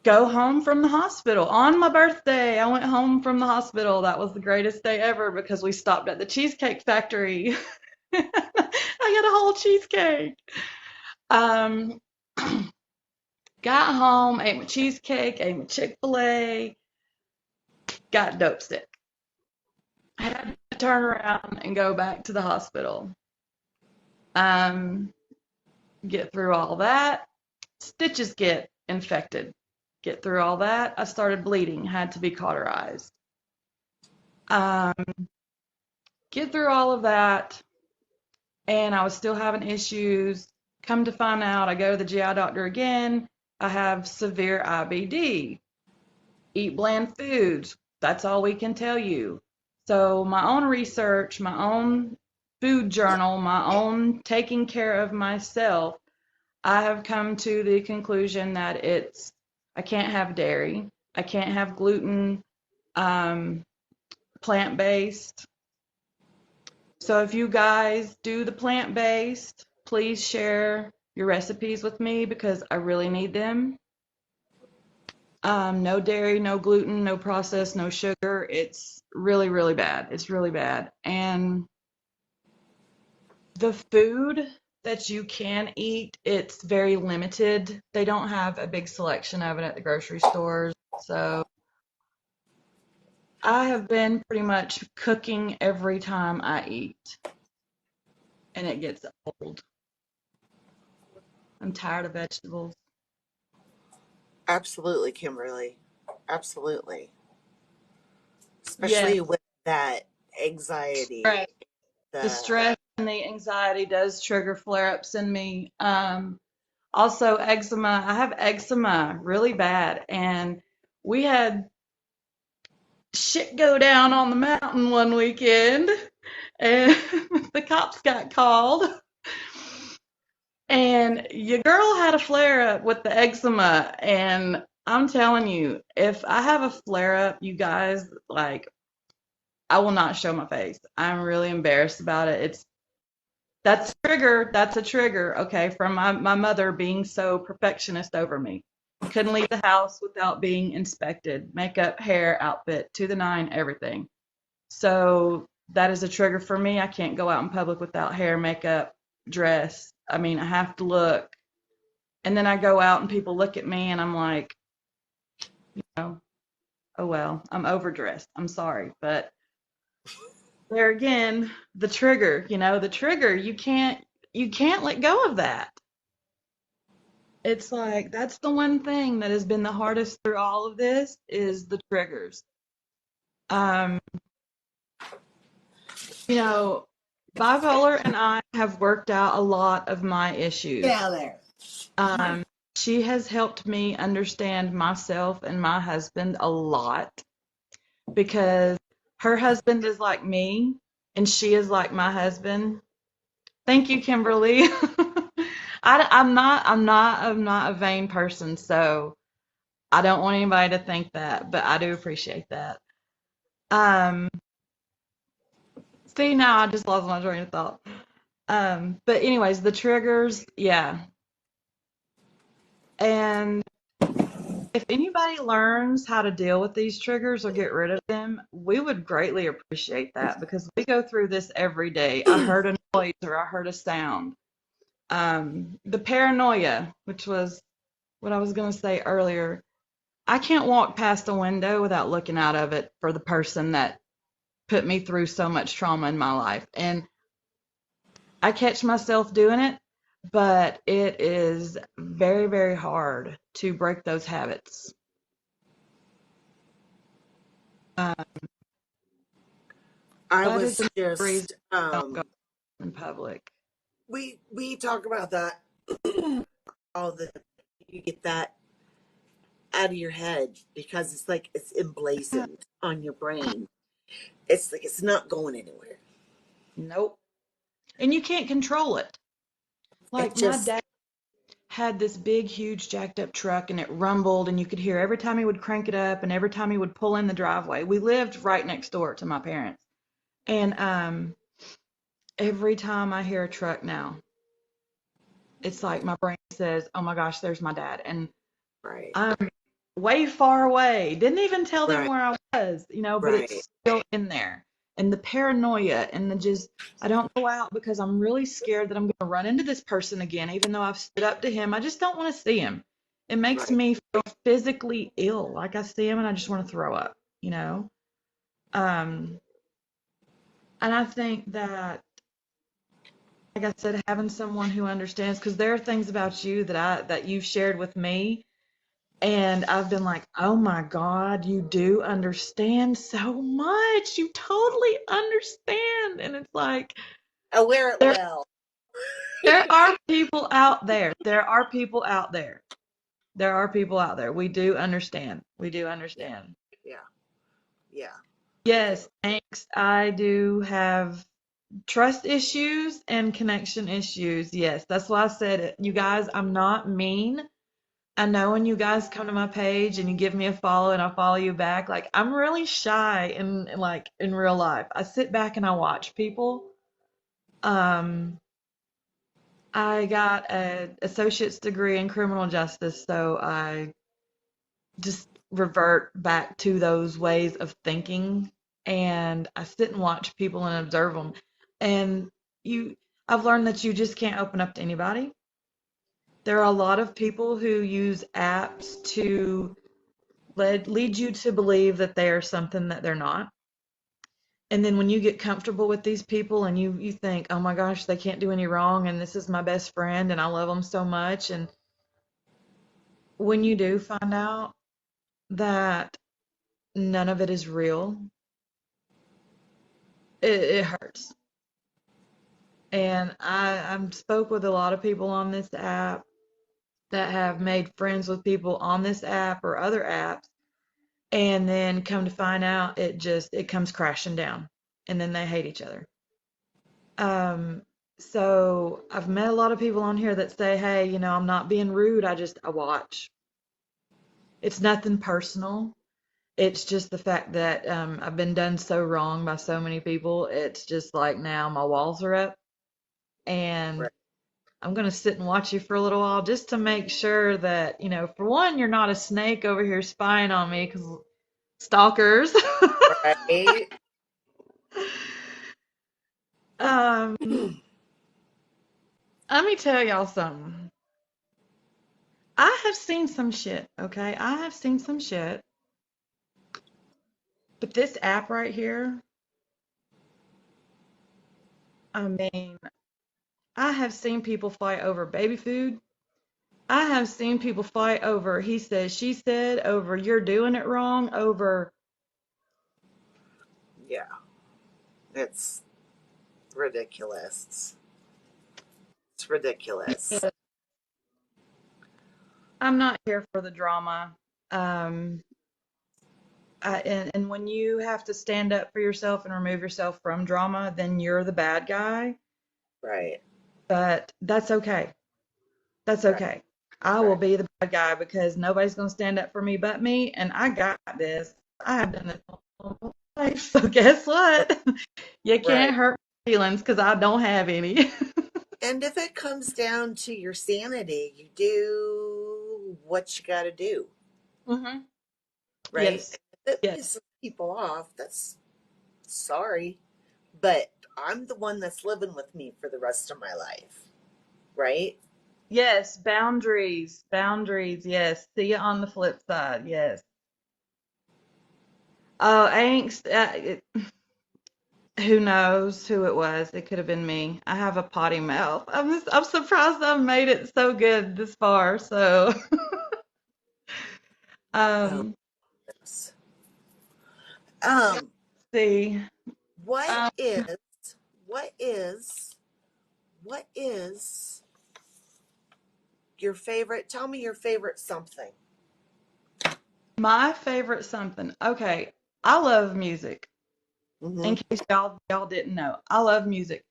Go home from the hospital. On my birthday, I went home from the hospital. That was the greatest day ever because we stopped at the Cheesecake Factory. I got a whole cheesecake. Um, got home, ate my cheesecake, ate my Chick-fil-A, got dope sick. I had to turn around and go back to the hospital. Um, get through all that. Stitches get infected. Get through all that. I started bleeding, had to be cauterized. Um, get through all of that, and I was still having issues. Come to find out, I go to the GI doctor again. I have severe IBD. Eat bland foods. That's all we can tell you. So my own research, my own food journal, my own taking care of myself, I have come to the conclusion that I can't have dairy, I can't have gluten, plant-based. So if you guys do the plant-based, please share your recipes with me because I really need them. No dairy, no gluten, no processed, no sugar. It's really, really bad. It's really bad. And the food that you can eat, it's very limited. They don't have a big selection of it at the grocery stores. So I have been pretty much cooking every time I eat, and it gets old. I'm tired of vegetables. Absolutely, Kimberly. Absolutely. Yes, Especially with that anxiety. stress. The The stress and the anxiety does trigger flare-ups in me. Also, eczema. I have eczema really bad, and we had shit go down on the mountain one weekend, and the cops got called, and your girl had a flare up with the eczema, and I'm telling you, if I have a flare up, you guys, like, I will not show my face. I'm really embarrassed about it. That's a trigger. That's a trigger, okay, from my mother being so perfectionist over me. Couldn't leave the house without being inspected. Makeup, hair, outfit, to the nine, everything. So that is a trigger for me. I can't go out in public without hair, makeup, dress. I mean, I have to look. And then I go out and people look at me and I'm like, oh, oh well, I'm overdressed. I'm sorry. But there again, the trigger, the trigger, you can't let go of that. It's like that's the one thing that has been the hardest through all of this is the triggers. Um, you know, bipolar and I have worked out a lot of my issues. yeah, there. Um, she has helped me understand myself and my husband a lot because her husband is like me and she is like my husband. Thank you, Kimberly. I'm not a vain person, so I don't want anybody to think that, but I do appreciate that. Um, see, now I just lost my train of thought. But anyways, the triggers, yeah. And if anybody learns how to deal with these triggers or get rid of them, we would greatly appreciate that because we go through this every day. I heard a noise or I heard a sound. The paranoia, which was what I was going to say earlier, I can't walk past a window without looking out of it for the person that put me through so much trauma in my life. And I catch myself doing it, but it is very, very hard to break those habits. Um, I that is was the reason just I don't go in public. we talk about that all the you get that out of your head because it's like it's emblazoned on your brain. It's like it's not going anywhere. Nope. And you can't control it. It Like my just dad had this big, huge, jacked up truck, and it rumbled, and you could hear every time he would crank it up and every time he would pull in the driveway. We lived right next door to my parents. And every time I hear a truck now, it's like my brain says, oh my gosh, there's my dad. And Right. I'm way far away. Didn't even tell them Right. where I was, but Right. it's still in there. And the paranoia and the just, I don't go out because I'm really scared that I'm going to run into this person again, even though I've stood up to him. I just don't want to see him. It makes Right. me feel physically ill. Like I see him and I just want to throw up. Um, and I think that, like I said, having someone who understands, because there are things about you that you've shared with me. And I've been like, oh my God, you do understand so much. You totally understand. And it's like, I wear it there, well. there are people out there. There are people out there. There are people out there. We do understand. We do Yeah. understand. Yeah. Yeah. We do. Yes, thanks. I do have trust issues and connection issues. Yes, that's why I said it. You guys, I'm not mean. I know when you guys come to my page and you give me a follow and I follow you back, like I'm really shy in real life. I sit back and I watch people. Um, I got an associate's degree in criminal justice, so I just revert back to those ways of thinking and I sit and watch people and observe them. And you, I've learned that you just can't open up to anybody. There are a lot of people who use apps to lead you to believe that they are something that they're not. And then when you get comfortable with these people and you think, oh my gosh, they can't do any wrong and this is my best friend and I love them so much. And when you do find out that none of it is real, it hurts. And I spoke with a lot of people on this app that have made friends with people on this app or other apps, and then come to find out it comes crashing down, and then they hate each other. Um, so I've met a lot of people on here that say, hey, I'm not being rude. I watch. It's nothing personal. It's just the fact that I've been done so wrong by so many people. It's just like now my walls are up and Right. I'm going to sit and watch you for a little while just to make sure that, for one, you're not a snake over here spying on me because stalkers. Right. um, Let me tell y'all something. I have seen some shit, okay? I have seen some shit. But this app right here, I mean, I have seen people fight over baby food. I have seen people fight over he said, she said, over you're doing it wrong, over. Yeah. It's ridiculous. It's ridiculous. I'm not here for the drama. Um, and when you have to stand up for yourself and remove yourself from drama, then you're the bad guy. Right. But that's okay. That's Right. okay. I will Right. be the bad guy because nobody's going to stand up for me but me, and I got this. I have done this all my life. So guess what? You Right. can't hurt my feelings because I don't have any. And if it comes down to your sanity, you do what you got to do. hmm Right. Yes. If it Yes. pisses people off, that's sorry. But I'm the one that's living with me for the rest of my life. Right. Yes. Boundaries. Boundaries. Yes. See you on the flip side. Yes. Oh, angst. Who knows who it was? It could have been me. I have a potty mouth. I'm surprised I've made it so good this far. So, Oh, um, yes. let's Um, see. what Um, is, what is, what is your favorite? Tell me your favorite something. my favorite something. Okay, I love music. In Mm-hmm. case y'all didn't know, I love music.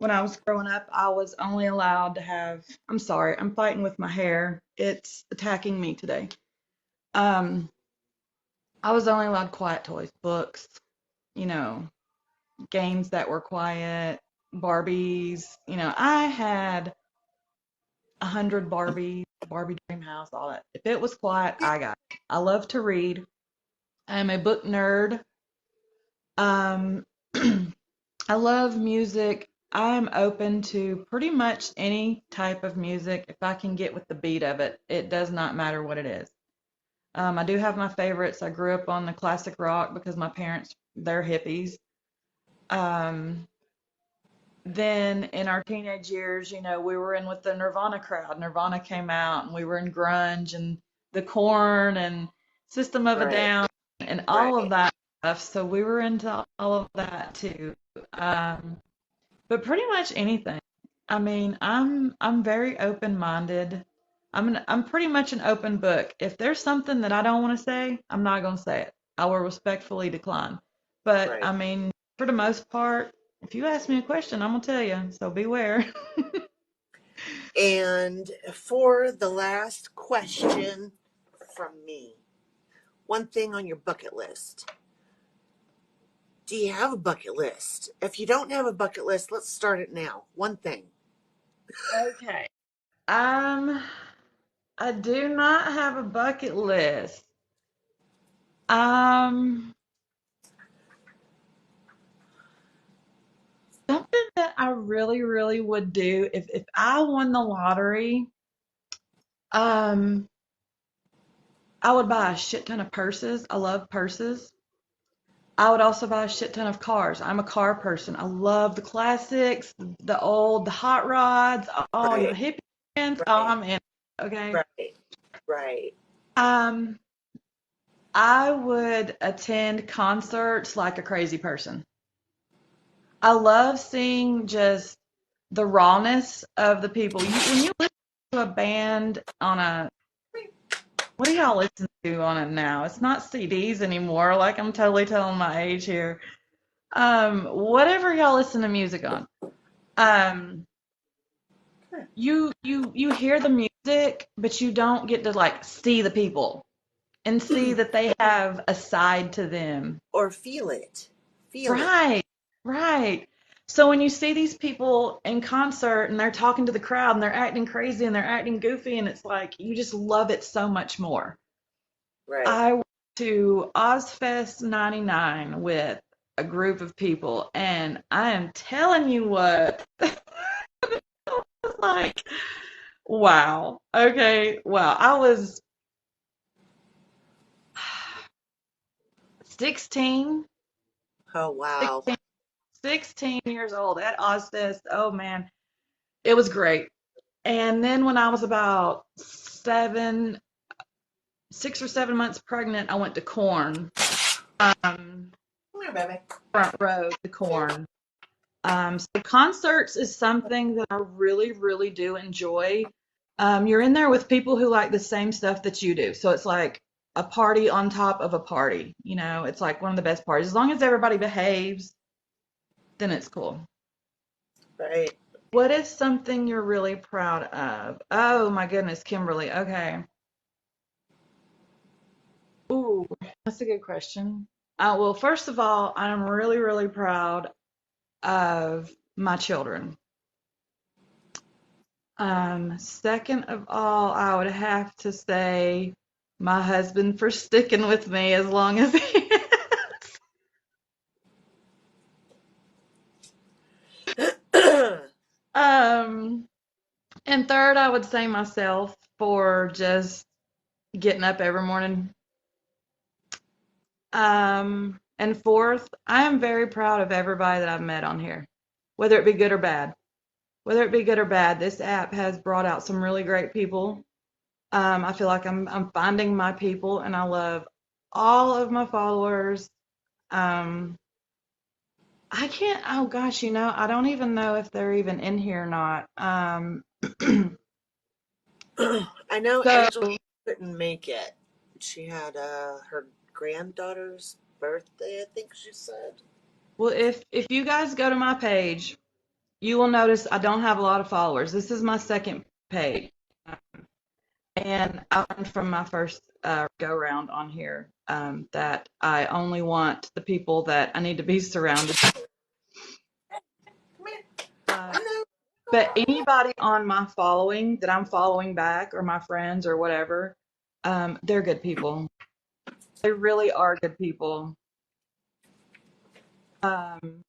when I was growing up, I was only allowed to have, I'm sorry, I'm fighting with my hair. It's attacking me today. Um, I was only allowed quiet toys, books, you know, games that were quiet, Barbies. I had 100 Barbies, Barbie Dream House, all that. If it was quiet, I got it. I love to read. I'm a book nerd. Um, I love music. I'm open to pretty much any type of music if I can get with the beat of it. It does not matter what it is. I do have my favorites. I grew up on the classic rock because my parents, they're hippies. Um, then in our teenage years, we were in with the Nirvana crowd. Nirvana came out and we were in grunge and the Korn and System of a Right. Down and all of Right. that stuff. So we were into all of that too. But pretty much anything. I mean, I'm very open-minded. I'm pretty much an open book. If there's something that I don't want to say, I'm not going to say it. I will respectfully decline. But Right. I mean, for the most part, if you ask me a question, I'm gonna tell you. So beware. And for the last question from me, one thing on your bucket list. Do you have a bucket list? If you don't have a bucket list, let's start it now. One thing. Okay. Um, I do not have a bucket list. Um, Something that I really, really would do if I won the lottery, um, I would buy a shit ton of purses. I love purses. I would also buy a shit ton of cars. I'm a car person. I love the classics, the hot rods. Oh, the Right. hippie fans. Oh, Right. I'm in. Okay. Right. Right. Um, I would attend concerts like a crazy person. I love seeing just the rawness of the people. When you listen to a band on a, what do y'all listen to on it now? It's not CDs anymore. Like I'm totally telling my age here. Whatever y'all listen to music on. Um, you hear the music, but you don't get to like see the people and see that they have a side to them. Or feel it. Feel it. Right, right. So when you see these people in concert and they're talking to the crowd and they're acting crazy and they're acting goofy and it's like you just love it so much more. Right. I went to Ozfest 99 with a group of people and I am telling you what, it's like, wow. Okay, wow. I was 16, Oh, wow. 16, 16 years old at Ozfest. Oh man, it was great. And then when I was about 6 or 7 months pregnant, I went to Corn, um, Come here, baby. front row to Corn. So concerts is something that I really, really do enjoy. You're in there with people who like the same stuff that you do. So it's like a party on top of a party. It's like one of the best parties. As long as everybody behaves, then it's cool. Right. What is something you're really proud of? Oh my goodness, Kimberly. Okay. Ooh, that's a good question. Well, first of all, I'm really, really proud of my children. Second of all, I would have to say my husband for sticking with me as long as he is. Um, and third, I would say myself for just getting up every morning. And fourth, I am very proud of everybody that I've met on here, whether it be good or bad. Whether it be good or bad, this app has brought out some really great people. I feel like I'm finding my people, and I love all of my followers. Um, I can't. Oh gosh, I don't even know if they're even in here or not. I know So, Angela couldn't make it. She had her granddaughter's birthday, I think she said. well, if you guys go to my page, you will notice I don't have a lot of followers. This is my second page. And I learned from my first go round on here that I only want the people that I need to be surrounded. Come here. Uh, I know. but anybody on my following that I'm following back, or my friends or whatever, they're good people. They really are good people. Um,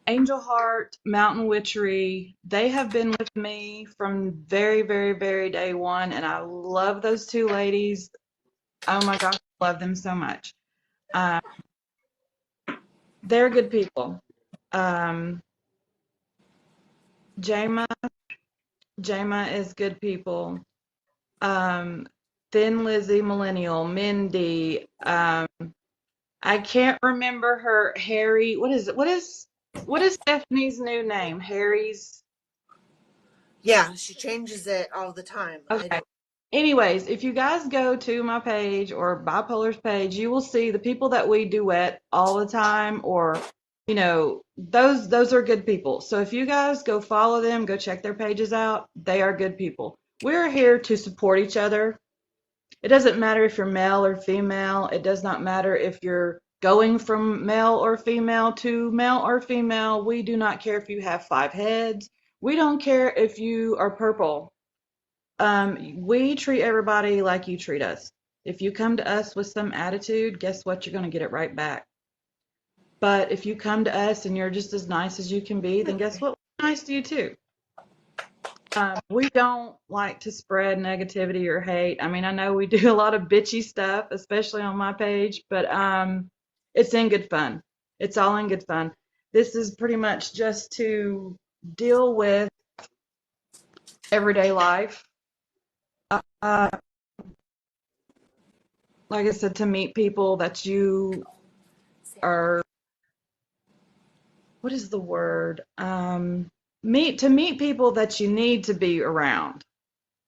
Angel Heart, Mountain Witchery, they have been with me from very, very, very day one, and I love those two ladies. Oh my gosh, I love them so much. Um, they're good people. Um, Jama, Jama is good people. Um, Thin Lizzy Millennial, Mindy. I can't remember her. Harry. What is Stephanie's new name? Harry's. Yeah, she changes it all the time. I Okay. don't. Anyways, if you guys go to my page or Bipolar's page, you will see the people that we duet all the time, or those are good people. So if you guys go follow them, go check their pages out, they are good people. We're here to support each other. It doesn't matter if you're male or female. It does not matter if you're going from male or female to male or female. We do not care if you have 5 heads. We don't care if you are purple. We treat everybody like you treat us. If you come to us with some attitude, guess what? You're going to get it right back. But if you come to us and you're just as nice as you can be, then guess what? We're nice to you too. We don't like to spread negativity or hate. I mean, I know we do a lot of bitchy stuff, especially on my page, but it's in good fun. It's all in good fun. This is pretty much just to deal with everyday life. Uh, like I said, to meet people that you are, what is the word? Meet people that you need to be around,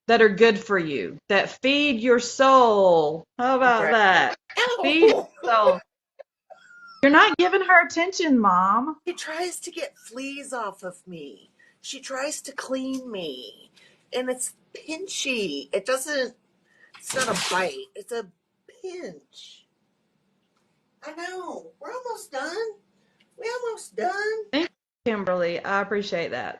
that are good for you, that feed your soul. How about Right. that? Feed Ow! your soul. You're not giving her attention, Mom. She tries to get fleas off of me. She tries to clean me. And it's pinchy. It doesn't, it's not a bite, it's a pinch. I know. We're almost done. We almost done. Thank you, Kimberly. I appreciate that.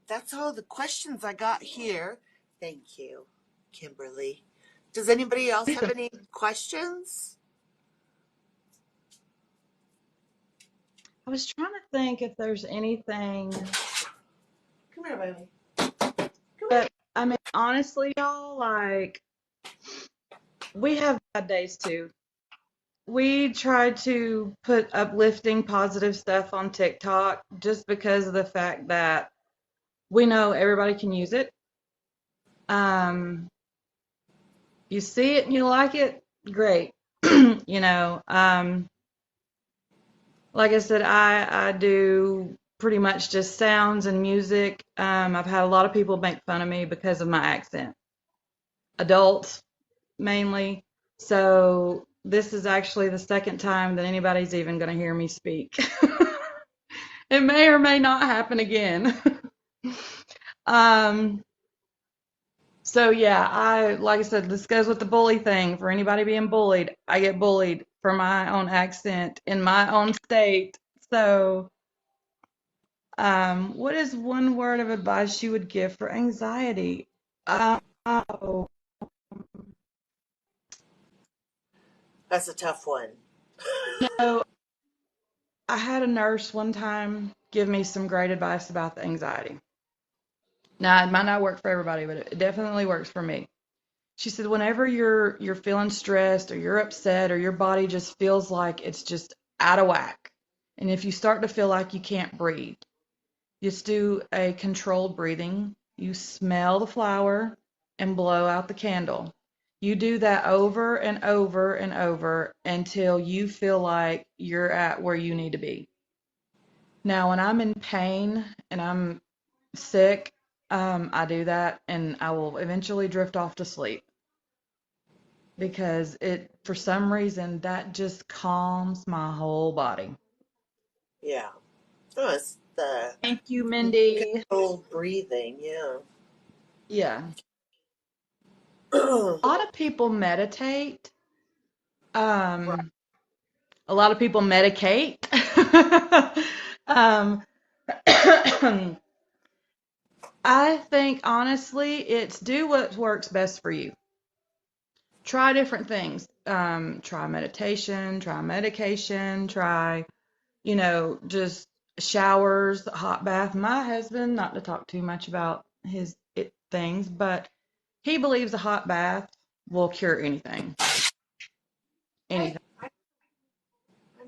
That's all the questions I got here. Thank you, Kimberly. Does anybody else have any questions? I was trying to think if there's anything, Come here, baby. Come here. but I mean, honestly, y'all, like, we have bad days too. We try to put uplifting, positive stuff on TikTok just because of the fact that we know everybody can use it. Um, you see it and you like it, great. You know, like I said, I do pretty much just sounds and music. I've had a lot of people make fun of me because of my accent, adults mainly. So this is actually the second time that anybody's even going to hear me speak. It may or may not happen again. um, so yeah, like I said, this goes with the bully thing. For anybody being bullied, I get bullied for my own accent in my own state. So, what is one word of advice you would give for anxiety? Oh, That's a tough one. no, I had a nurse one time give me some great advice about the anxiety. Now, it might not work for everybody, but it definitely works for me. She said, whenever you're feeling stressed or you're upset or your body just feels like it's just out of whack, and if you start to feel like you can't breathe, just do a controlled breathing. You smell the flower and blow out the candle. You do that over and over and over until you feel like you're at where you need to be. Now, when I'm in pain and I'm sick, I do that and I will eventually drift off to sleep. because for some reason, that just calms my whole body. Yeah. Oh, it's the Thank you, Mindy. controlled breathing. Yeah. Yeah. A lot of people meditate. Right. Um, a lot of people medicate. um, I think honestly, it's do what works best for you. Try different things. Try meditation, try medication, try, just showers, hot bath. My husband, not to talk too much about things, but he believes a hot bath will cure anything. Hey, Anything. I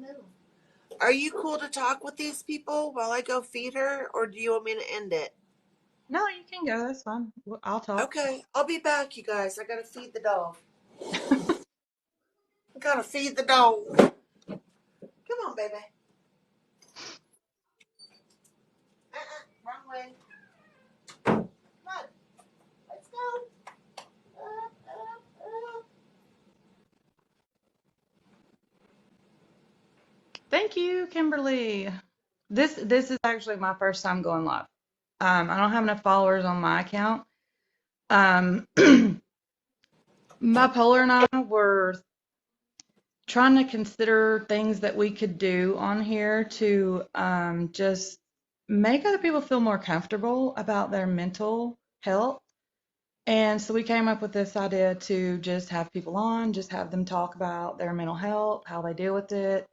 know. Are you cool to talk with these people while I go feed her, or do you want me to end it? No, you can go. That's fine. I'll talk. Okay, I'll be back, you guys. I gotta feed the dog. I gotta feed the dog. Come on, baby. Wrong way. Come on, let's go. Up. Thank you, Kimberly. This is actually my first time going live. I don't have enough followers on my account. Um, Bipolar and I were trying to consider things that we could do on here to just make other people feel more comfortable about their mental health. And so we came up with this idea to just have people on, just have them talk about their mental health, how they deal with it.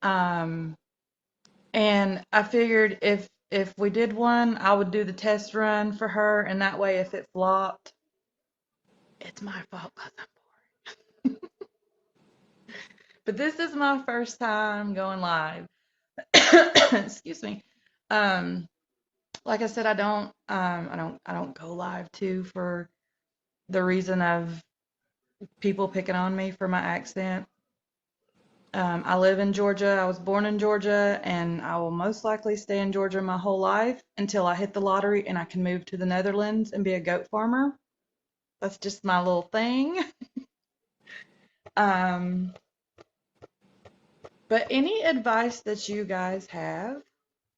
Um, and I figured if we did one, I would do the test run for her, and that way, if it flopped, it's my fault 'cause I'm bored. But this is my first time going live. Excuse me. Um, like I said, I don't go live too for the reason of people picking on me for my accent. I live in Georgia. I was born in Georgia, and I will most likely stay in Georgia my whole life until I hit the lottery and I can move to the Netherlands and be a goat farmer. That's just my little thing. Um, but any advice that you guys have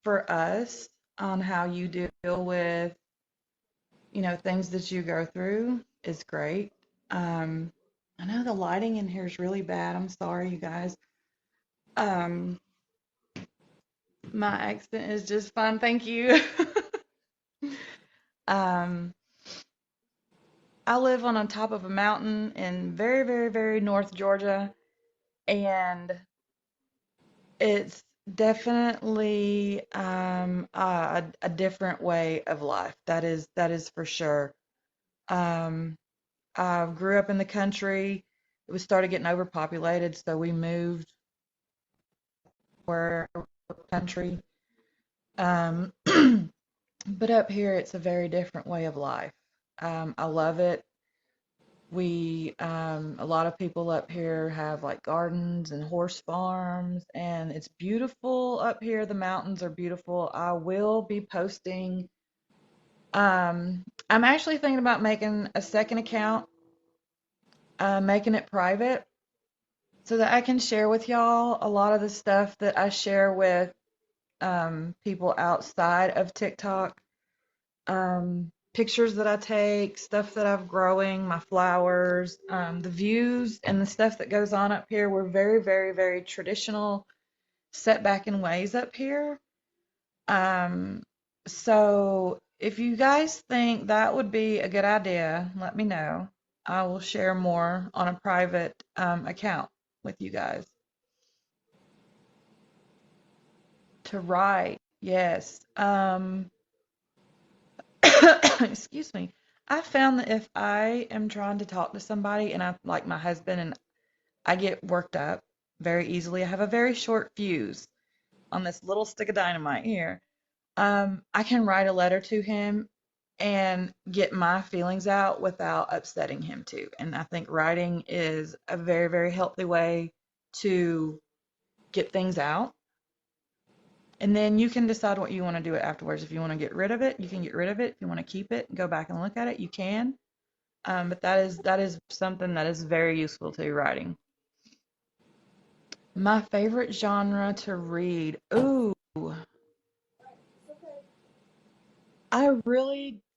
for us on how you deal with, things that you go through is great. Um, I know the lighting in here is really bad. I'm sorry, you guys. Um, my accent is just fine. Thank you. Um, I live on top of a mountain in very, very, very North Georgia, and it's definitely a different way of life. That is for sure. Um, I grew up in the country. It was started getting overpopulated, so we moved where country. Um, but up here, it's a very different way of life. I love it. A lot of people up here have like gardens and horse farms, and it's beautiful up here. The mountains are beautiful. I will be posting. I'm actually thinking about making a second account, making it private so that I can share with y'all a lot of the stuff that I share with people outside of TikTok. Pictures that I take, stuff that I've growing, my flowers, the views and the stuff that goes on up here. We're very, very, very traditional, set back in ways up here. Um, so if you guys think that would be a good idea, let me know. I will share more on a private account with you guys. To write, yes. Excuse me. I found that if I am trying to talk to somebody and I like my husband and I get worked up very easily, I have a very short fuse on this little stick of dynamite here. I can write a letter to him and get my feelings out without upsetting him too. And I think writing is a very, very healthy way to get things out. And then you can decide what you want to do it afterwards. If you want to get rid of it, you can get rid of it. If you want to keep it and go back and look at it, you can. But that is something that is very useful to writing. My favorite genre to read. Ooh,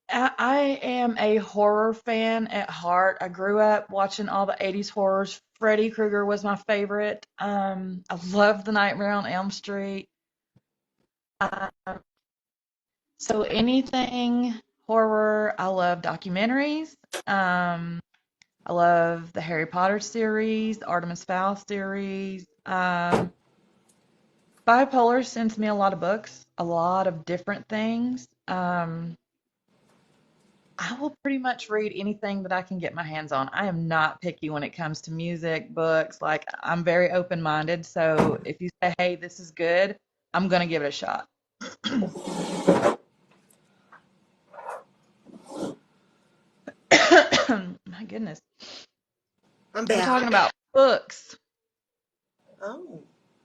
I am a horror fan at heart. I grew up watching all the 80s horrors. Freddy Krueger was my favorite. I love The Nightmare on Elm Street. Um, so anything horror, I love documentaries. Um, I love the Harry Potter series, the Artemis Fowl series. Bipolar sends me a lot of books, a lot of different things. I will pretty much read anything that I can get my hands on. I am not picky when it comes to music, books. Like, I'm very open-minded. So if you say, hey, this is good, I'm going to give it a shot. My goodness. I'm We're back. talking about books, Oh,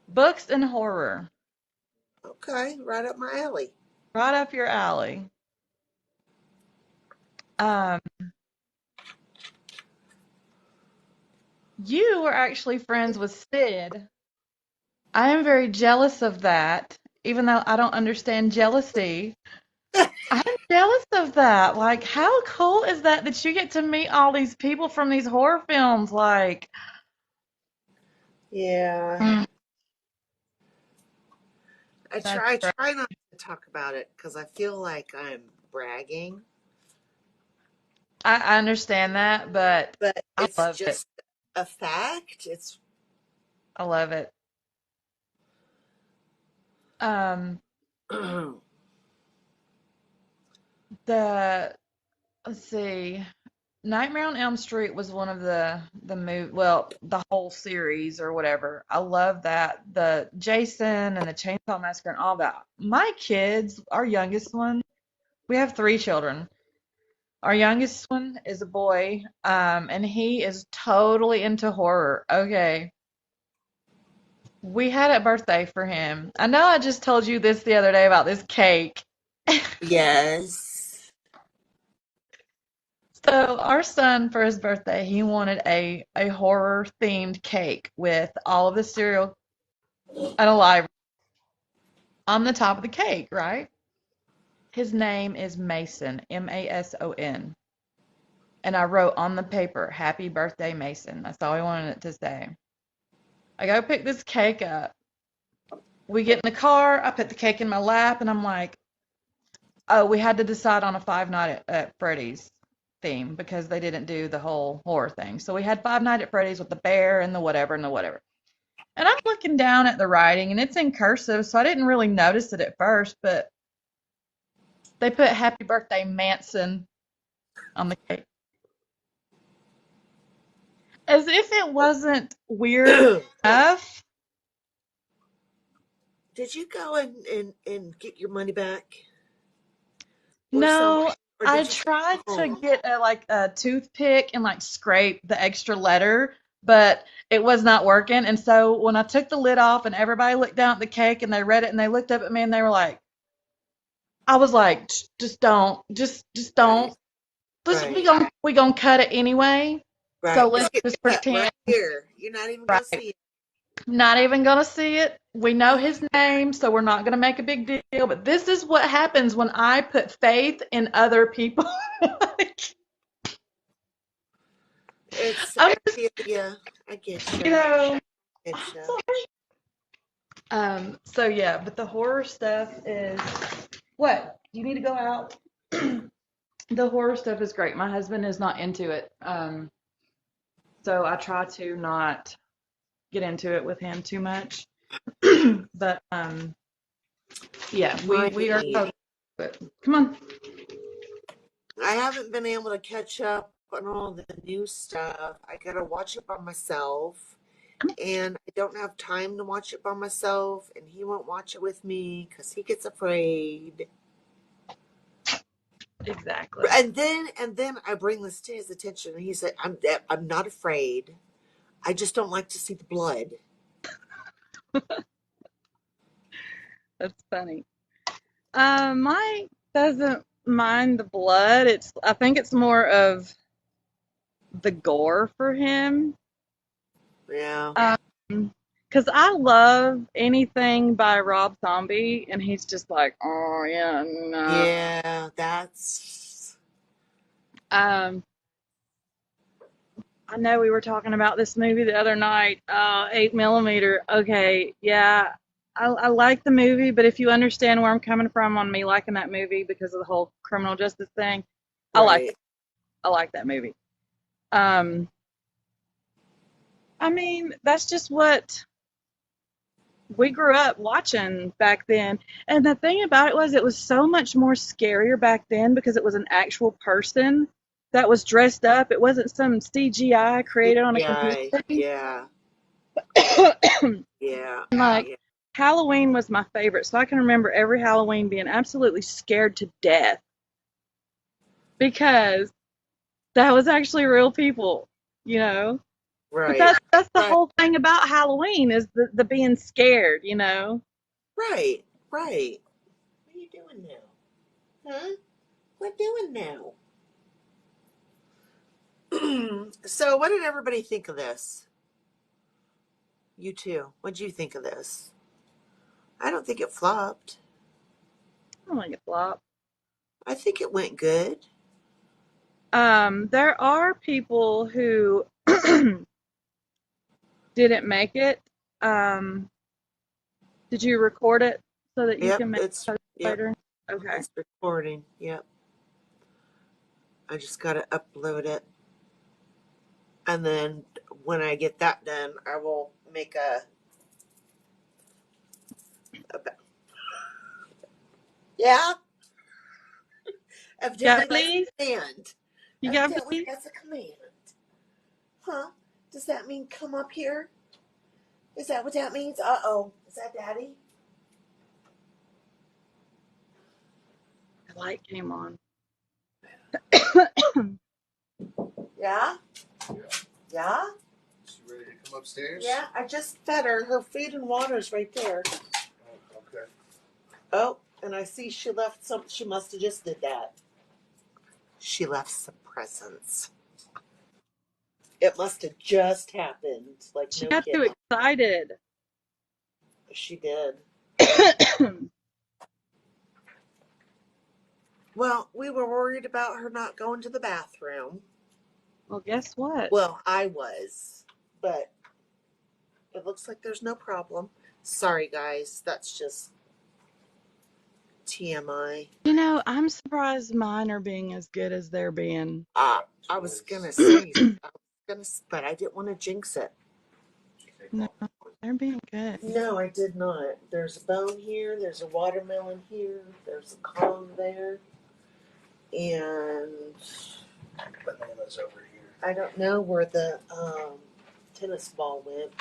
books and horror. okay. Right up my alley. Right up your alley. Um, you were actually friends with Sid. I am very jealous of that, even though I don't understand jealousy. I'm jealous of that. Like, how cool is that that you get to meet all these people from these horror films? Like, Yeah. mm, I that's try I great. try not to talk about it because I feel like I'm bragging, I understand that, but but I it's love it. just a fact. It's I love it. Um, the let's see. Nightmare on Elm Street was one of the whole series or whatever. I love that. The Jason and the Chainsaw Massacre and all that. My kids, our youngest one, we have three children. Our youngest one is a boy, and he is totally into horror. Okay. We had a birthday for him. I know I just told you this the other day about this cake. yes. So our son, for his birthday, he wanted a horror themed cake with all of the cereal and a live on the top of the cake, right? His name is Mason, Mason. And I wrote on the paper, Happy Birthday, Mason. That's all I wanted it to say. I go pick this cake up. We get in the car. I put the cake in my lap, and I'm like, oh, we had to decide on a Five Night at Freddy's theme because they didn't do the whole horror thing. So we had Five Night at Freddy's with the bear and the whatever and the whatever. And I'm looking down at the writing, and it's in cursive, so I didn't really notice it at first, but they put Happy Birthday Manson on the cake. As if it wasn't weird Did enough. you go and get your money back or some No, or I did you take tried it to home? get a toothpick and like scrape the extra letter, but it was not working. And so when I took the lid off and everybody looked down at the cake and they read it and they looked up at me and they were like, I was like, just don't, just Right. don't. This, Right. we gonna cut it anyway. So Right. let's Just get just cut right pretend. here. You're not even gonna Right. see Not even gonna see it. We know his name, so we're not gonna make a big deal. But this is what happens when I put faith in other people. Like, It's I'm I just, feel ya. I get you you. know. Get ya. So yeah, but the horror stuff is what? You need to go out. The horror stuff is great. My husband is not into it. So I try to not get into it with him too much. But yeah, we are Right. totally, but come on. I haven't been able to catch up on all the new stuff. I gotta watch it by myself, and I don't have time to watch it by myself, and he won't watch it with me because he gets afraid. Exactly. And then I bring this to his attention, and he said, I'm not afraid. I just don't like to see the blood." That's funny. Mike doesn't mind the blood. I think it's more of the gore for him. Yeah. Because I love anything by Rob Zombie, and he's just like, oh yeah, no. Yeah, that's Um, I know we were talking about this movie the other night. 8 millimeter. Okay, yeah, I like the movie, but if you understand where I'm coming from on me liking that movie because of the whole criminal justice thing, I like right. I like that movie. Um, I mean, that's just what we grew up watching back then. And the thing about it was so much more scarier back then because it was an actual person that was dressed up. It wasn't some CGI created on a computer. CGI. Yeah. Yeah. Like Yeah. Halloween was my favorite, so I can remember every Halloween being absolutely scared to death because that was actually real people, you know. But Right. that's the Right. whole thing about Halloween is the being scared, you know. Right. Right. What are you doing now? Huh? What doing now? So, what did everybody think of this? You too. What did you think of this? I don't think it flopped. I don't like it flop. I think it went good. There are people who didn't make it. Um, did you record it so that you Yep, can make it's it yep, later? Okay. it's recording. Yep. I just got to upload it. And then when I get that done, I will make a yeah. You got Evidently that's please? a command. You got Evidently please? that's a command. Huh? Does that mean come up here? Is that what that means? Uh-oh. Is that Daddy? The light came on. Yeah? Yeah. Yeah? She ready to come upstairs? Yeah, I just fed her. Her food and water's right there. Oh, okay. Oh, and I see she left some. She must have just did that. She left some presents. It must have just happened. Like, She no got too kidding. excited. She did. Well, we were worried about her not going to the bathroom. Well, guess what? Well, I was. But it looks like there's no problem. Sorry, guys. That's just TMI. You know, I'm surprised mine are being as good as they're being. I was going to say, but I didn't want to jinx it. No, they're being good. No, I did not. There's a bone here. There's a watermelon here. There's a cone there. And Bananas over here. I don't know where the tennis ball went.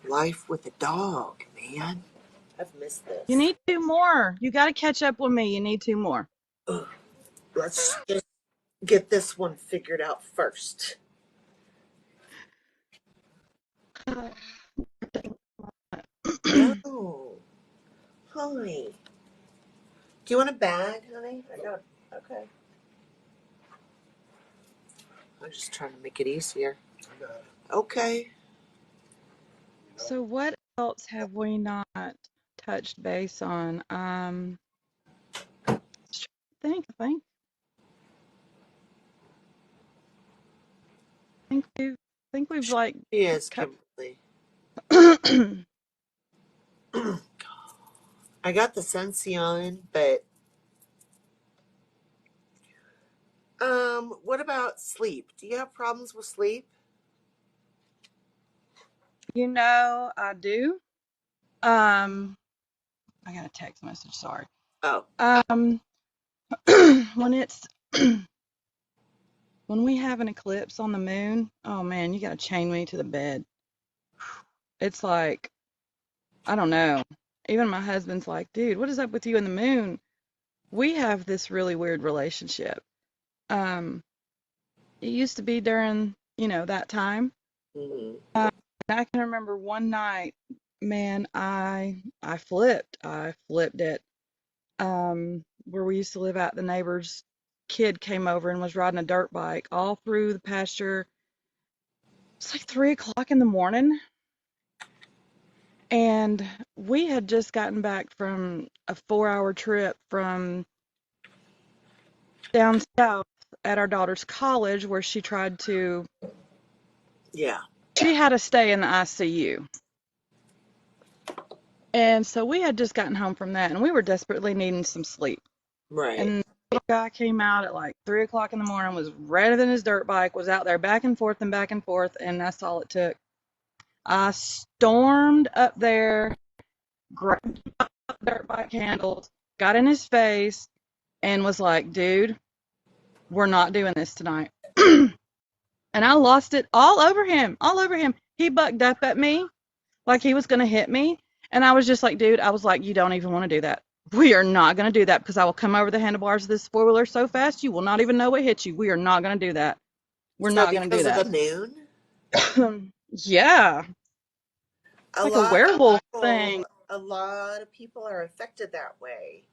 Life with a dog, man. I've missed You this. need two more. You got to catch up with me. You need two more. Ugh. Let's just get this one figured out first. No. Honey. Do you want a bag, honey? I got okay. I'm just trying to make it easier. I got it. Okay. You know? So what else have we not touched base on? I think we've like She is cut. Kimberly. I got the Sensi on, but what about sleep? Do you have problems with sleep? You know, I do. Um, I got a text message. Sorry. Oh, Um, when it's when we have an eclipse on the moon, oh man, you got to chain me to the bed. It's like I don't know. Even my husband's like, dude, what is up with you and the moon? We have this really weird relationship. Um, it used to be during, that time. mm-hmm. And I can remember one night, man, I flipped. I flipped it. Where we used to live out, the neighbors. kid came over and was riding a dirt bike all through the pasture. It's like 3 o'clock in the morning. And we had just gotten back from a 4-hour trip from down south at our daughter's college where she tried to, Yeah. she had to stay in the ICU. And so we had just gotten home from that and we were desperately needing some sleep. Right. And the little guy came out at like 3 o'clock in the morning, was redder than his dirt bike, was out there back and forth, and that's all it took. I stormed up there, grabbed the dirt bike handles, got in his face, and was like, dude, we're not doing this tonight. And I lost it all over him, all over him. He bucked up at me like he was going to hit me. And I was just like, dude, I was like, you don't even want to do that. We are not going to do that because I will come over the handlebars of this four-wheeler so fast you will not even know what hit you. We are not going to do that. We're not going to do because that. of the moon? Yeah. A Like lot a werewolf of people, thing. a lot of people are affected that way.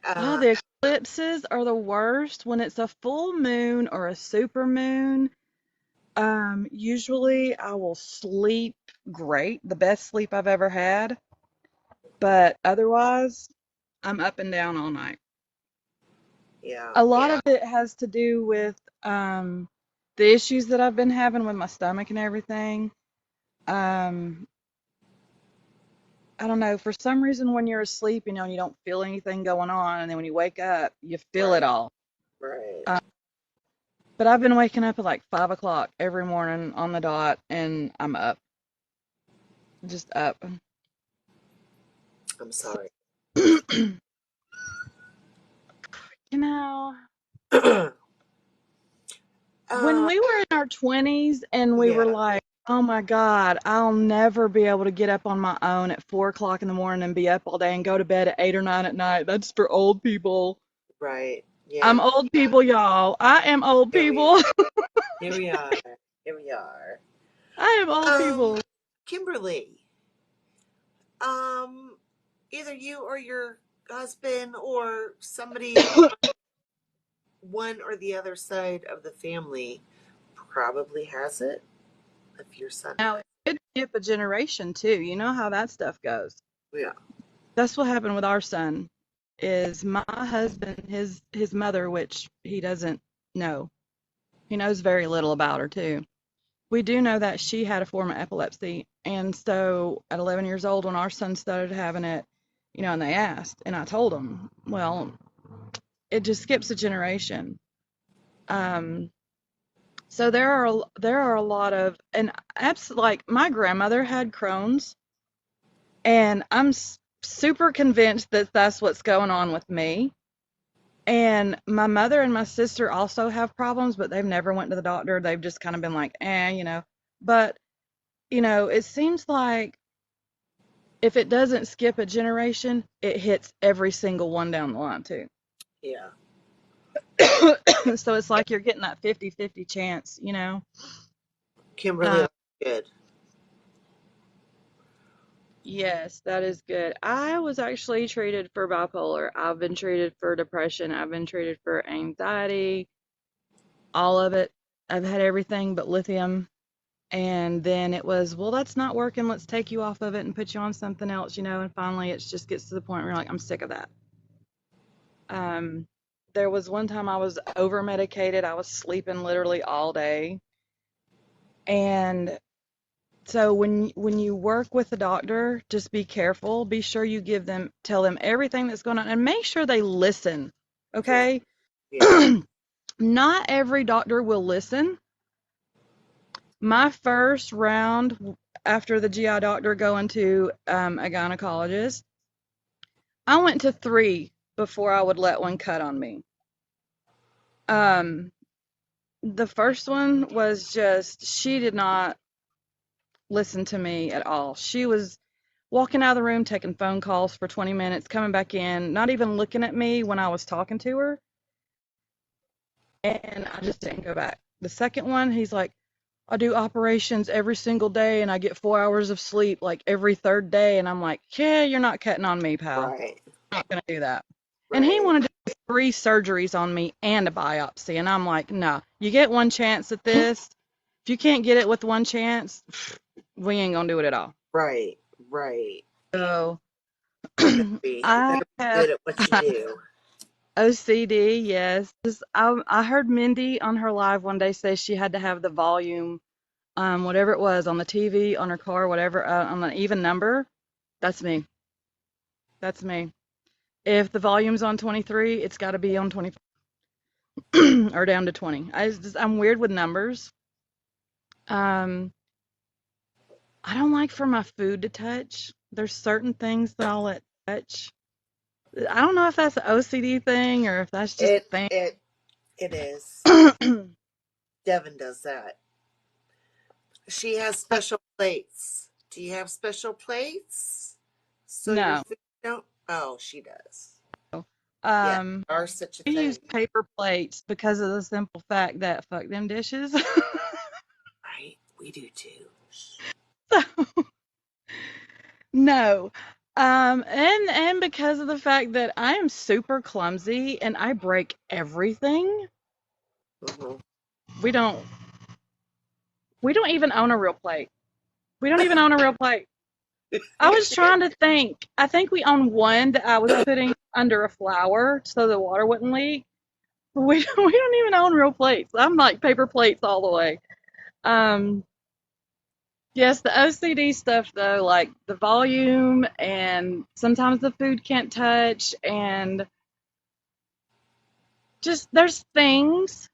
Oh, the eclipses are the worst when it's a full moon or a super moon. Usually I will sleep great, the best sleep I've ever had, but otherwise I'm up and down all night. Yeah. A lot of it has to do with the issues that I've been having with my stomach and everything. I don't know, for some reason when you're asleep, you don't feel anything going on, and then when you wake up, you feel it all. Right. But I've been waking up at like 5 o'clock every morning on the dot, and I'm up. Just up. I'm sorry. You know, when we were in our 20s and we were like, oh my God, I'll never be able to get up on my own at 4 o'clock in the morning and be up all day and go to bed at 8 or 9 at night. That's for old people. Right. Yeah. I'm old people, y'all. I am old people. Here we are. Here we are. I am old people. Kimberly, either you or your husband or somebody, one or the other side of the family probably has it. If your son. Now, it could skip a generation too. You know how that stuff goes. Yeah. That's what happened with our son. Is my husband, his mother, which he doesn't know. He knows very little about her too. We do know that she had a form of epilepsy, and so at 11 years old, when our son started having it, and they asked, and I told them, well, it just skips a generation. So there are a lot of, and like my grandmother had Crohn's, and I'm super convinced that that's what's going on with me. And my mother and my sister also have problems, but they've never went to the doctor. They've just kind of been like, But, it seems like if it doesn't skip a generation, it hits every single one down the line, too. Yeah. So it's like you're getting that 50-50 chance, Kimberly, that's good. Yes, that is good. I was actually treated for bipolar. I've been treated for depression. I've been treated for anxiety, all of it. I've had everything but lithium. And then it was, well, that's not working. Let's take you off of it and put you on something else, and finally it just gets to the point where you're like, I'm sick of that. There was one time I was over medicated. I was sleeping literally all day. And so when you work with a doctor, just be careful. Be sure you tell them everything that's going on, and make sure they listen. Okay? Yeah. Not every doctor will listen. My first round after the GI doctor going to a gynecologist, I went to 3 before I would let one cut on me. The first one was just, she did not listen to me at all. She was walking out of the room, taking phone calls for 20 minutes, coming back in, not even looking at me when I was talking to her. And I just didn't go back. The second one, he's like, I do operations every single day and I get 4 hours of sleep like every third day. And I'm like, yeah, you're not cutting on me, pal. Right. I'm not going to do that. Right. And he wanted to do 3 surgeries on me and a biopsy. And I'm like, no, you get one chance at this. If you can't get it with one chance, we ain't gonna do it at all. Right, right. So You I better be have good at what you do. OCD, yes. I heard Mindy on her live one day say she had to have the volume, whatever it was, on the TV, on her car, whatever, on an even number. That's me. That's me. If the volume's on 23, it's got to be on 25 or down to 20. I'm weird with numbers. Um, I don't like for my food to touch. There's certain things that I'll let touch. I don't know if that's an OCD thing or if that's just It a it it is. thing. Devin does that. She has special plates. Do you have special plates? So your No. food don't. Oh, she does. Yeah, Um, are such a we use thing. paper plates because of the simple fact that fuck them dishes. Right? We do too. So, no. And because of the fact that I am super clumsy and I break everything, Hmm. we don't we don't even own a real plate. We don't even own a real plate. I was trying to think. I think we own one that I was putting under a flower so the water wouldn't leak. We don't even own real plates. I'm like paper plates all the way. Um, yes, the OCD stuff though, like the volume and sometimes the food can't touch and just there's things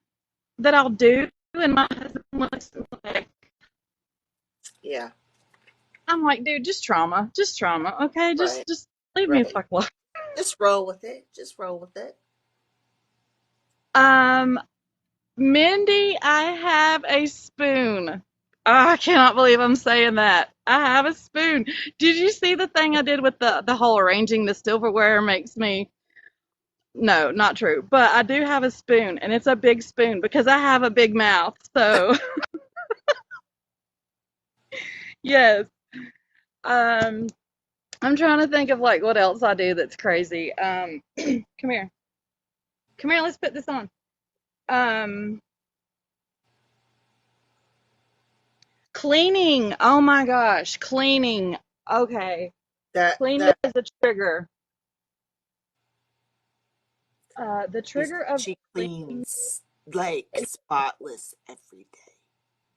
that I'll do and my husband looks like Yeah. I'm like, dude, just trauma. Just trauma. Okay, Right. just leave me the Right. fuck alone. Just roll with it. Just roll with it. Um, Mindy, I have a spoon. I cannot believe I'm saying that. I have a spoon. Did you see the thing I did with the whole arranging the silverware makes me no, not true. But I do have a spoon and it's a big spoon because I have a big mouth. So, yes. Um I'm trying to think of like what else I do that's crazy. Come here. Come here, let's put this on. Um Cleaning. Oh my gosh, cleaning. Okay. Cleaning That is a trigger. The trigger of she cleaning, cleans like spotless every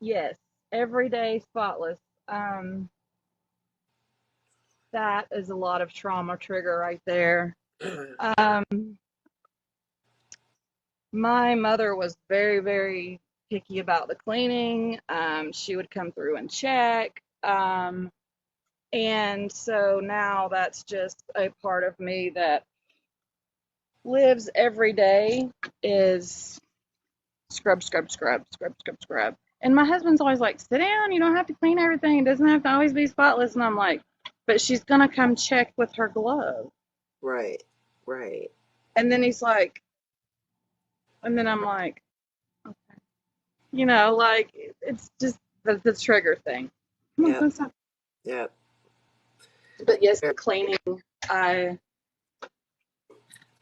yes, everyday spotless. Um, that is a lot of trauma trigger right there. day. Um, my mother was very, very picky about the cleaning. She would come through and check. And so now that's just a part of me that lives every day is scrub, scrub, scrub, scrub, scrub, scrub. And my husband's always like, sit down, you don't have to clean everything. It doesn't have to always be spotless. And I'm like, but she's going to come check with her glove. Right. Right. And then he's like, and then I'm like, like it's just the trigger thing. Come on, Yep. come stop. Yep. But yes, the cleaning, I,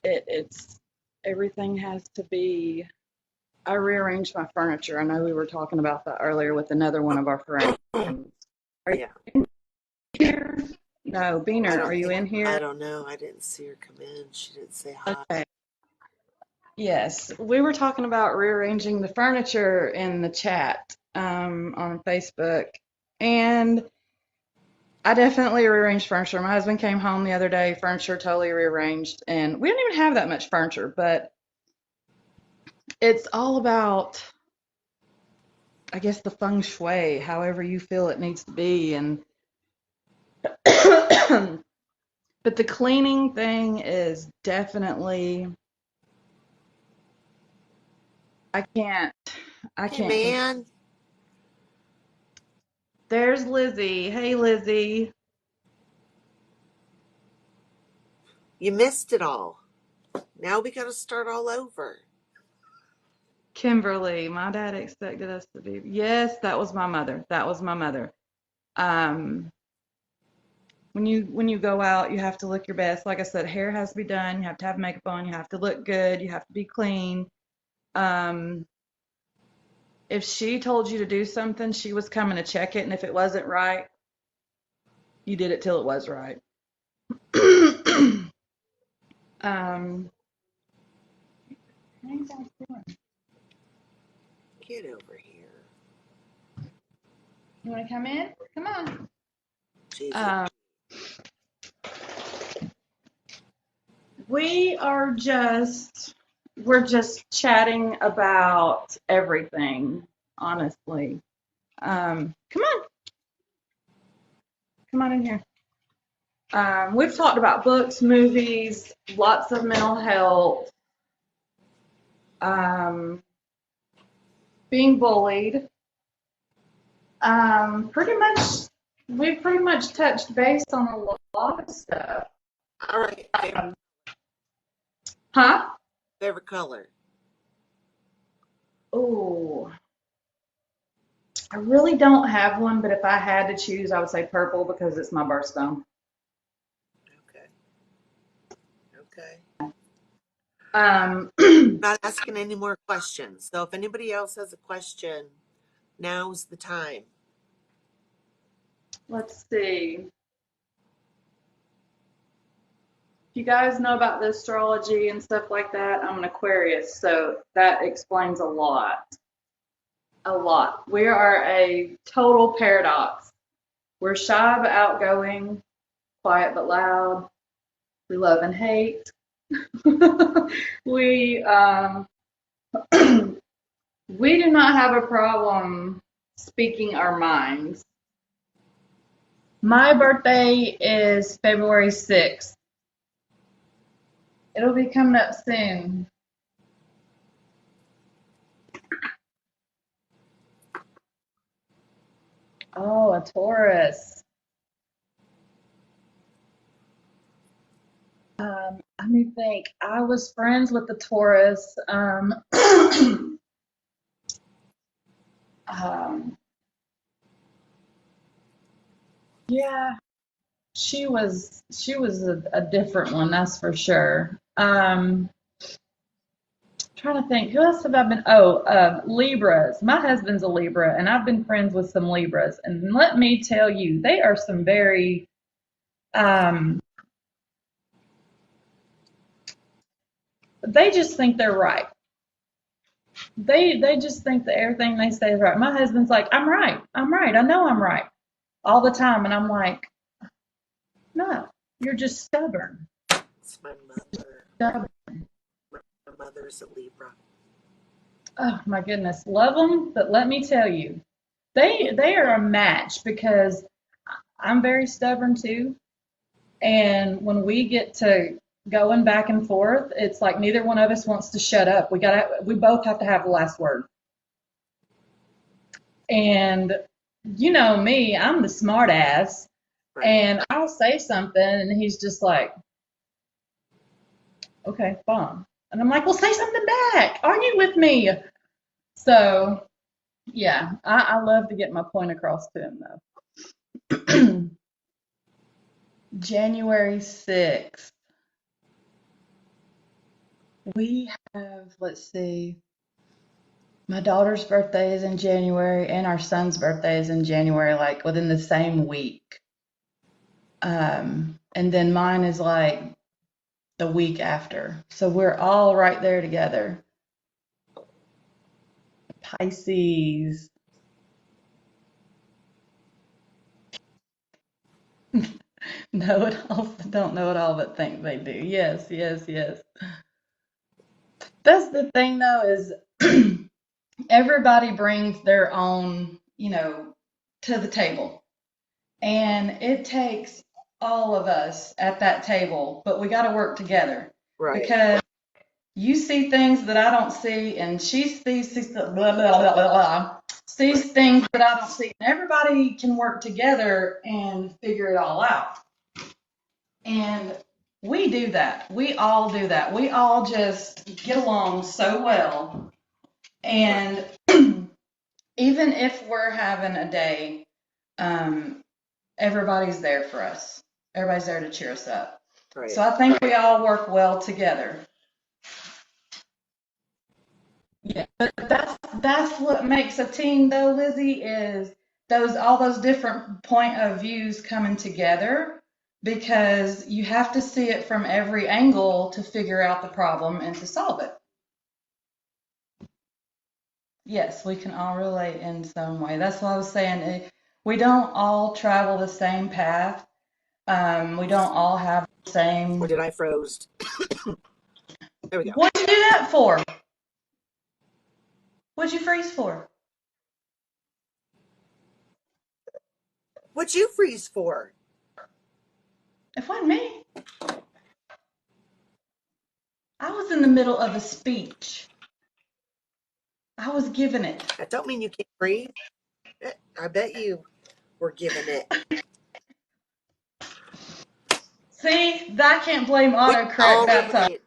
it's, everything has to be, I rearranged my furniture. I know we were talking about that earlier with another one of our friends. Are Yeah. you here? No, I Beaner, are don't you think in I here? don't know. I didn't see her come in. She didn't say hi. Okay. Yes, we were talking about rearranging the furniture in the chat on Facebook, and I definitely rearranged furniture. My husband came home the other day, furniture totally rearranged, and we don't even have that much furniture, but it's all about, I guess, the feng shui, however you feel it needs to be, and but the cleaning thing is definitely, I can't, I Hey can't control. man, There's Lizzie. Hey, Lizzie. you missed it all. Now we got to start all over. Kimberly, my dad expected us to be. Yes, that was my mother. That was my mother. Um, when you go out, you have to look your best. Like I said, hair has to be done. You have to have makeup on. You have to look good. You have to be clean. Um, if she told you to do something, she was coming to check it, and if it wasn't right, you did it till it was right. um, what are you guys doing? Get over here. You want to come in? Come on. Jesus. Um, we're just chatting about everything, honestly. Come on in here. We've talked about books, movies, lots of mental health, um, being bullied. We've pretty much touched base on a lot of stuff. All right. Huh? Favorite color? Oh, I really don't have one, but if I had to choose, I would say purple because it's my birthstone. Okay. Okay. Um, Not asking any more questions. So if anybody else has a question, now's the time. let's see. If you guys know about the astrology and stuff like that, I'm an Aquarius, so that explains a lot. A lot. We are a total paradox. We're shy but outgoing, quiet but loud. We love and hate. we we do not have a problem speaking our minds. My birthday is February 6th. It'll be coming up soon. Oh, a Taurus. Let me think. I was friends with the Taurus. Um, yeah, she was a different one, that's for sure. Trying to think, who else have I been? Oh, Libras. My husband's a Libra, and I've been friends with some Libras, and let me tell you, they are some very um, they just think they're right. They just think that everything they say is right. My husband's like, I'm right. I'm right. I know I'm right all the time, and I'm like, no, you're just stubborn. It's my mother. Stubborn. My mother is a Libra. Oh my goodness, love them, but let me tell you, they are a match because I'm very stubborn too, and when we get to going back and forth, it's like neither one of us wants to shut up. We both have to have the last word. And you know me, I'm the smart ass, Right. and I'll say something, and he's just like, okay, fine. And I'm like, well, say something back. Argue with me. So, yeah, I love to get my point across to him, though. January 6th. We have, let's see, my daughter's birthday is in January, and our son's birthday is in January, like within the same week. And then mine is like the week after. So we're all right there together. Pisces. Know it all, don't know it all, but think they do. Yes, yes, yes. That's the thing, though, is everybody brings their own, to the table. And it takes all of us at that table, but we got to work together Right. because you see things that I don't see, and she sees blah, blah, blah, blah, blah, sees things that I don't see. And everybody can work together and figure it all out. And we do that. We all do that. We all just get along so well. And even if we're having a day, everybody's there for us. Everybody's there to cheer us up. Right. So I think we all work well together. Yeah, but that's what makes a team though, Lizzie, is all those different point of views coming together, because you have to see it from every angle to figure out the problem and to solve it. Yes, we can all relate in some way. That's what I was saying. We don't all travel the same path. We don't all have the same. Or did I froze? There we go. What'd you do that for? What'd you freeze for? What'd you freeze for? It wasn't me. I was in the middle of a speech. I was giving it. That don't mean you can't freeze. I bet you were giving it. See, I can't blame We can autocorrect all that time. relate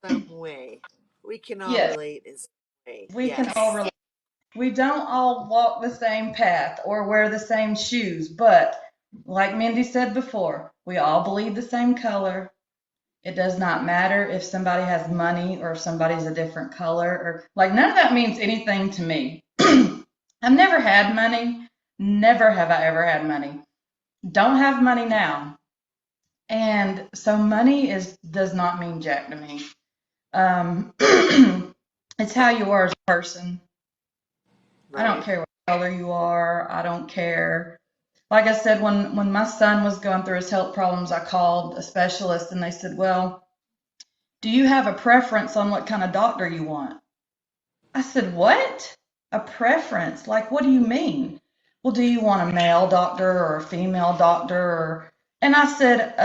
in some way. We can all Yes. relate in some way. We Yes. can all relate. We don't all walk the same path or wear the same shoes, but like Mindy said before, we all bleed the same color. It does not matter if somebody has money or if somebody's a different color, or like none of that means anything to me. I've never had money. Never have I ever had money. Don't have money now. And so money does not mean jack to me. It's how you are as a person. I don't care what color you are. I don't care. Like I said, when my son was going through his health problems, I called a specialist and they said, well, do you have a preference on what kind of doctor you want? I said, what? A preference? Like, what do you mean? Well, do you want a male doctor or a female doctor? And I said,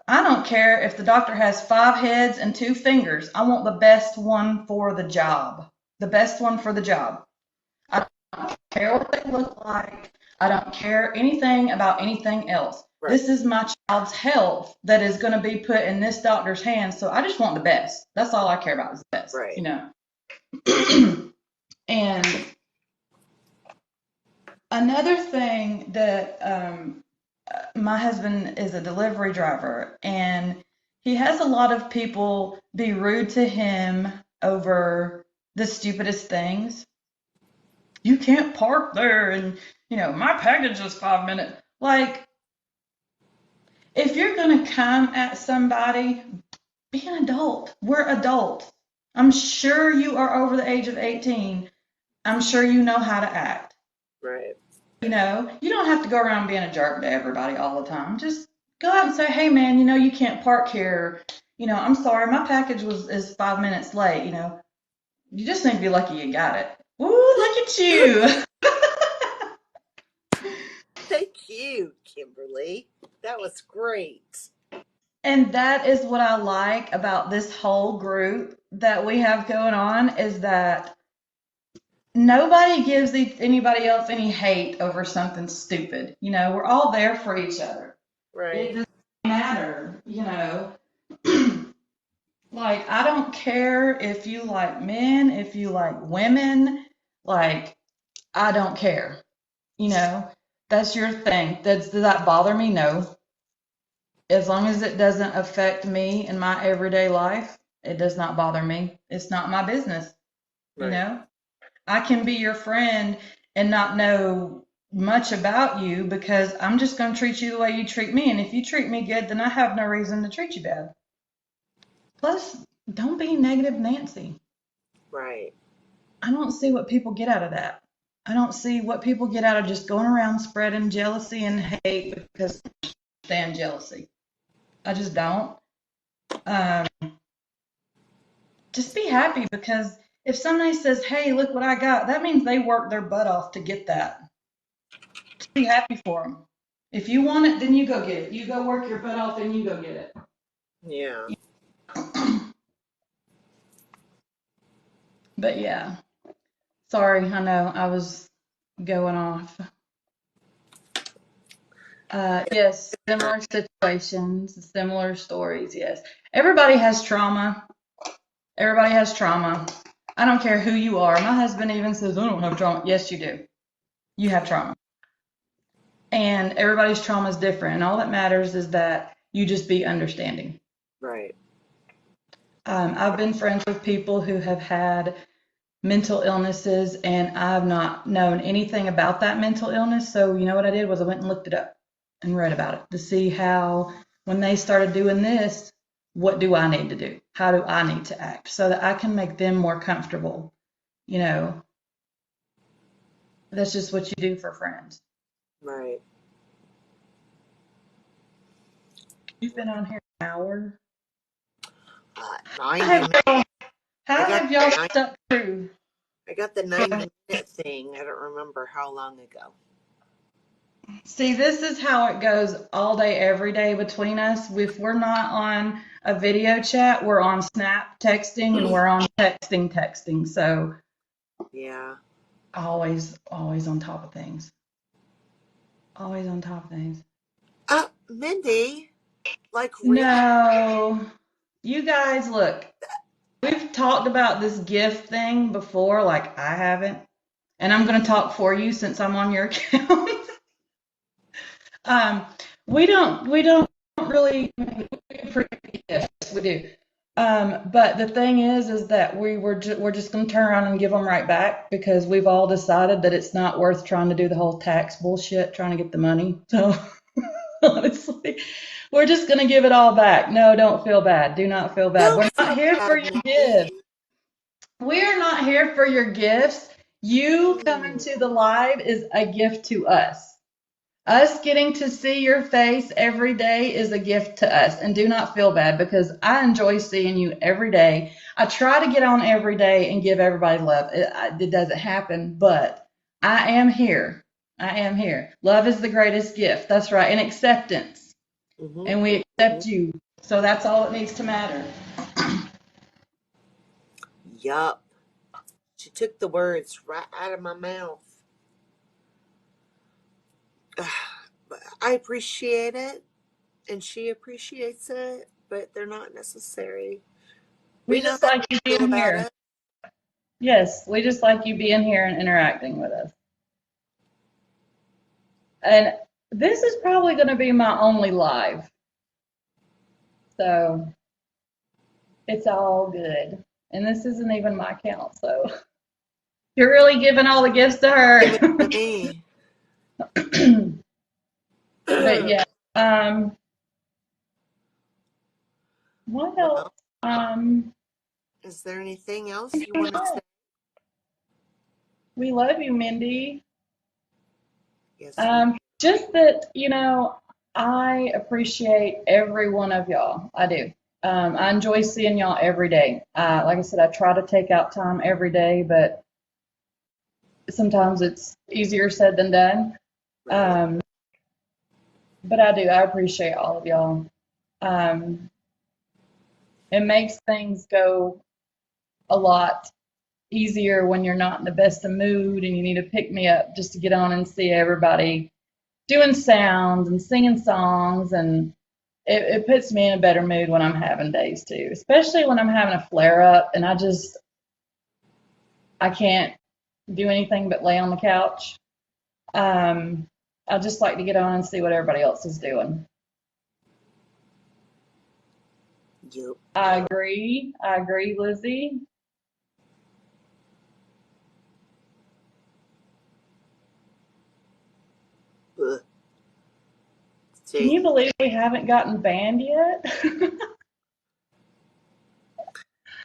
I don't care if the doctor has 5 heads and 2 fingers. I want the best one for the job. The best one for the job. I don't care what they look like. I don't care anything about anything else. Right. This is my child's health that is going to be put in this doctor's hands. So I just want the best. That's all I care about is the best. Right. You know. And another thing that my husband is a delivery driver, and he has a lot of people be rude to him over the stupidest things. You can't park there, and my package is 5 minutes. Like, if you're gonna come at somebody, be an adult. We're adults. I'm sure you are over the age of 18. I'm sure you know how to act. Right. You don't have to go around being a jerk to everybody all the time. Just go out and say, hey man, you can't park here. I'm sorry, my package is 5 minutes late. You just need to be lucky you got it. Ooh, look at you. Thank you, Kimberly. That was great. And that is what I like about this whole group that we have going on, is that nobody gives anybody else any hate over something stupid. We're all there for each other. Right. It doesn't matter, Like, I don't care if you like men, if you like women, like, I don't care. That's your thing. Does that bother me? No. As long as it doesn't affect me in my everyday life, it does not bother me. It's not my business. Right. I can be your friend and not know much about you, because I'm just going to treat you the way you treat me. And if you treat me good, then I have no reason to treat you bad. Plus, don't be negative Nancy. Right. I don't see what people get out of that. I don't see what people get out of just going around spreading jealousy and hate because I stand jealousy. I just don't. Just be happy, because if somebody says, hey, look what I got, that means they worked their butt off to get that. Just be happy for them. If you want it, then you go get it. You go work your butt off and you go get it. Yeah. But yeah. Sorry, I know I was going off. Yes, similar situations, similar stories, yes. Everybody has trauma. Everybody has trauma. I don't care who you are. My husband even says, I don't have trauma. Yes, you do. You have trauma. And everybody's trauma is different. And all that matters is that You just be understanding. Right. I've been friends with people who have had mental illnesses, and I've not known anything about that mental illness. So, you know what I did was I went and looked it up and read about it to see how, when they started doing this, what do I need to do? How do I need to act so that I can make them more comfortable? You know, that's just what you do for friends. Right. You've been on here an hour. 90 minutes. How I got have y'all the stuck through? I got the 90-minute thing. I don't remember how long ago. See, this is how it goes all day, every day between us. If we're not on a video chat, we're on Snap texting and we're on texting. So Yeah. always on top of things. Always on top of things. Mindy, like really? No, you guys, look, we've talked about this gift thing before, like I haven't, and I'm going to talk for you since I'm on your account. Um, we don't really appreciate gifts. We do. But the thing is that we're just going to turn around and give them right back because we've all decided that it's not worth trying to do the whole tax bullshit trying to get the money. So honestly, we're just going to give it all back. No, don't feel bad. Do not feel bad. Don't We're not feel here for bad, your Mindy. gifts. We're not here for your gifts. You coming Mm. to the live is a gift to us. Us getting to see your face every day is a gift to us. And do not feel bad because I enjoy seeing you every day. I try to get on every day and give everybody love. It doesn't happen, but I am here. I am here. Love is the greatest gift. That's right. And acceptance. Mm-hmm. And we accept you. So that's all that needs to matter. Yup. She took the words right out of my mouth. But I appreciate it, and she appreciates it, but they're not necessary. We We know just how like you you feel being about here. it. Yes, we just like you being here and interacting with us. And this is probably going to be my only live. So it's all good. And this isn't even my account. So you're really giving all the gifts to Give it her. to me. But yeah, what else? Well, Um, is there anything else you want to say? we love you, Mindy. Yes, we. Just that, I appreciate every one of y'all. I do. I enjoy seeing y'all every day. Like I said, I try to take out time every day, but sometimes it's easier said than done. Right. Um, but I do. I appreciate all of y'all. Um, it makes things go a lot easier when you're not in the best of mood and you need to pick me up just to get on and see everybody doing sounds and singing songs, and it puts me in a better mood when I'm having days too, especially when I'm having a flare up and I can't do anything but lay on the couch. I just like to get on and see what everybody else is doing. Yup. I agree, Lizzie. Ugh. Can See. you believe we haven't gotten banned yet?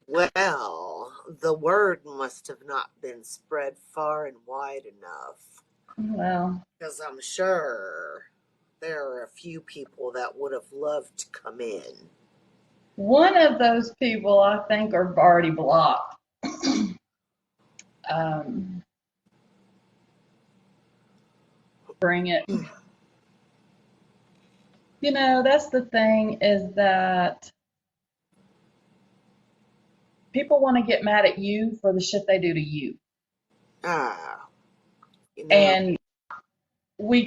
Well, the word must have not been spread far and wide enough. Well, Because I'm sure there are a few people that would have loved to come in. one of those people I think are already blocked. Um, bring it. That's the thing is that people want to get mad at you for the shit they do to you. Ah, you know, And you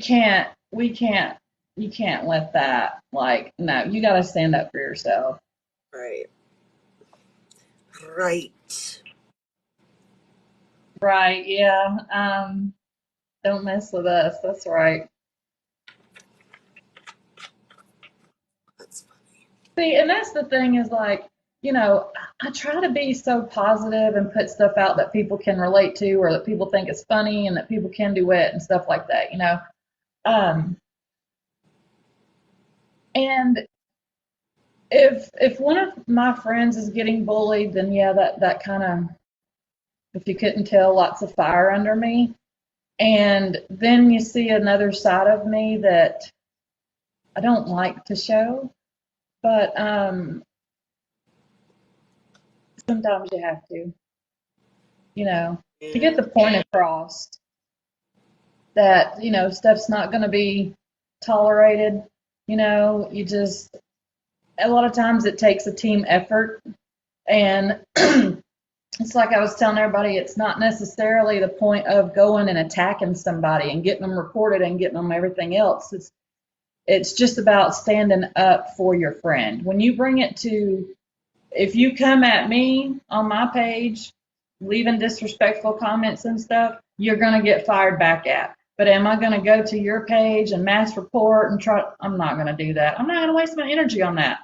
can't let that, like, no, you got to stand up for yourself. right. Right. Right. Yeah. Don't mess with us. That's right. Let's See, and that's the thing is like, I try to be so positive and put stuff out that people can relate to or that people think is funny and that people can do it and stuff like that. Um, and if one of my friends is getting bullied, then yeah, that kind of, if you couldn't tell, lots of fire under me. And then you see another side of me that I don't like to show, but sometimes you have to get Yeah. the point across that, stuff's not going to be tolerated. You just, a lot of times it takes a team effort. And it's like I was telling everybody, it's not necessarily the point of going and attacking somebody and getting them reported and getting them everything else. It's just about standing up for your friend. When you bring it to, if you come at me on my page, leaving disrespectful comments and stuff, you're going to get fired back at. But am I going to go to your page and mass report and try? I'm not going to do that. I'm not going to waste my energy on that.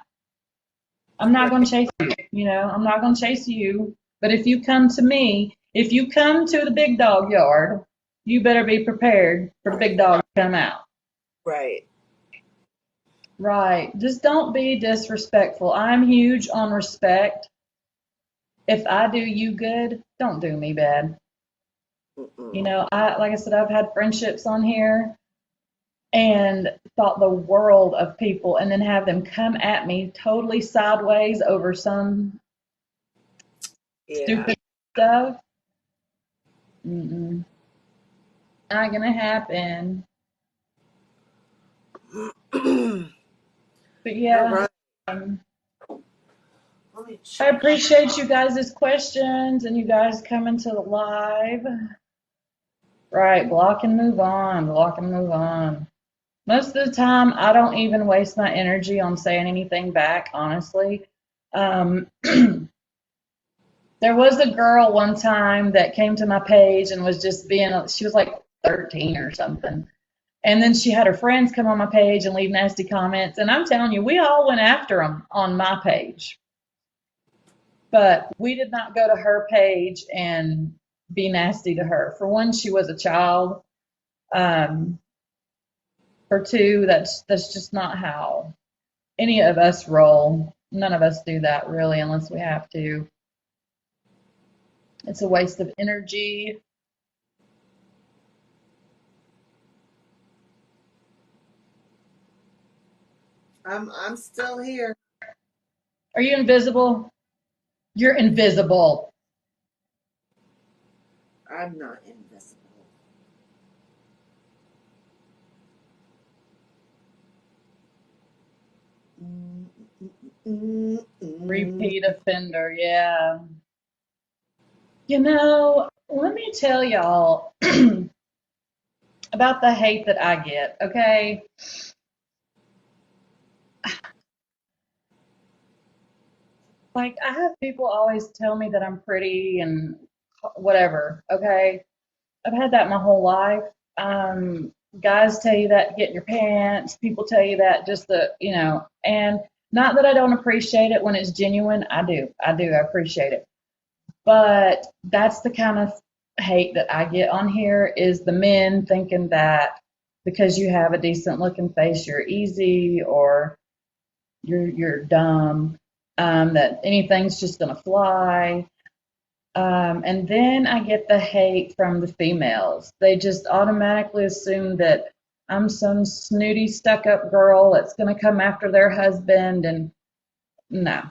I'm not going to chase you, I'm not going to chase you. But if you come to me, if you come to the big dog yard, you better be prepared for the big dog to come out. Right. Right. Just don't be disrespectful. I'm huge on respect. If I do you good, don't do me bad. Mm-mm. Like I said, I've had friendships on here and thought the world of people and then have them come at me totally sideways over some Yeah. stupid stuff. Mm-mm. Not gonna happen. But You're yeah, right. um, Let me I check. appreciate you guys' questions and you guys coming to the live. Right, block and move on, block and move on. Most of the time, I don't even waste my energy on saying anything back, honestly. Um, there was a girl one time that came to my page and was just she was like 13 or something. And then she had her friends come on my page and leave nasty comments. And I'm telling you, we all went after them on my page. But we did not go to her page and be nasty to her. For one, she was a child. Um, for two, that's just not how any of us roll. None of us do that really unless we have to. It's a waste of energy. I'm still here. Are you invisible? You're invisible. I'm not invisible. Mm-mm-mm-mm. Repeat offender, yeah. Let me tell y'all about the hate that I get, okay? Like, I have people always tell me that I'm pretty and whatever, okay? I've had that my whole life. Guys tell you that to get in your pants. People tell you that just and not that I don't appreciate it when it's genuine. I do. I do. I appreciate it. But that's the kind of hate that I get on here is the men thinking that because you have a decent looking face, you're easy or you're dumb, that anything's just gonna fly. And then I get the hate from the females. They just automatically assume that I'm some snooty, stuck up girl that's going to come after their husband. And no,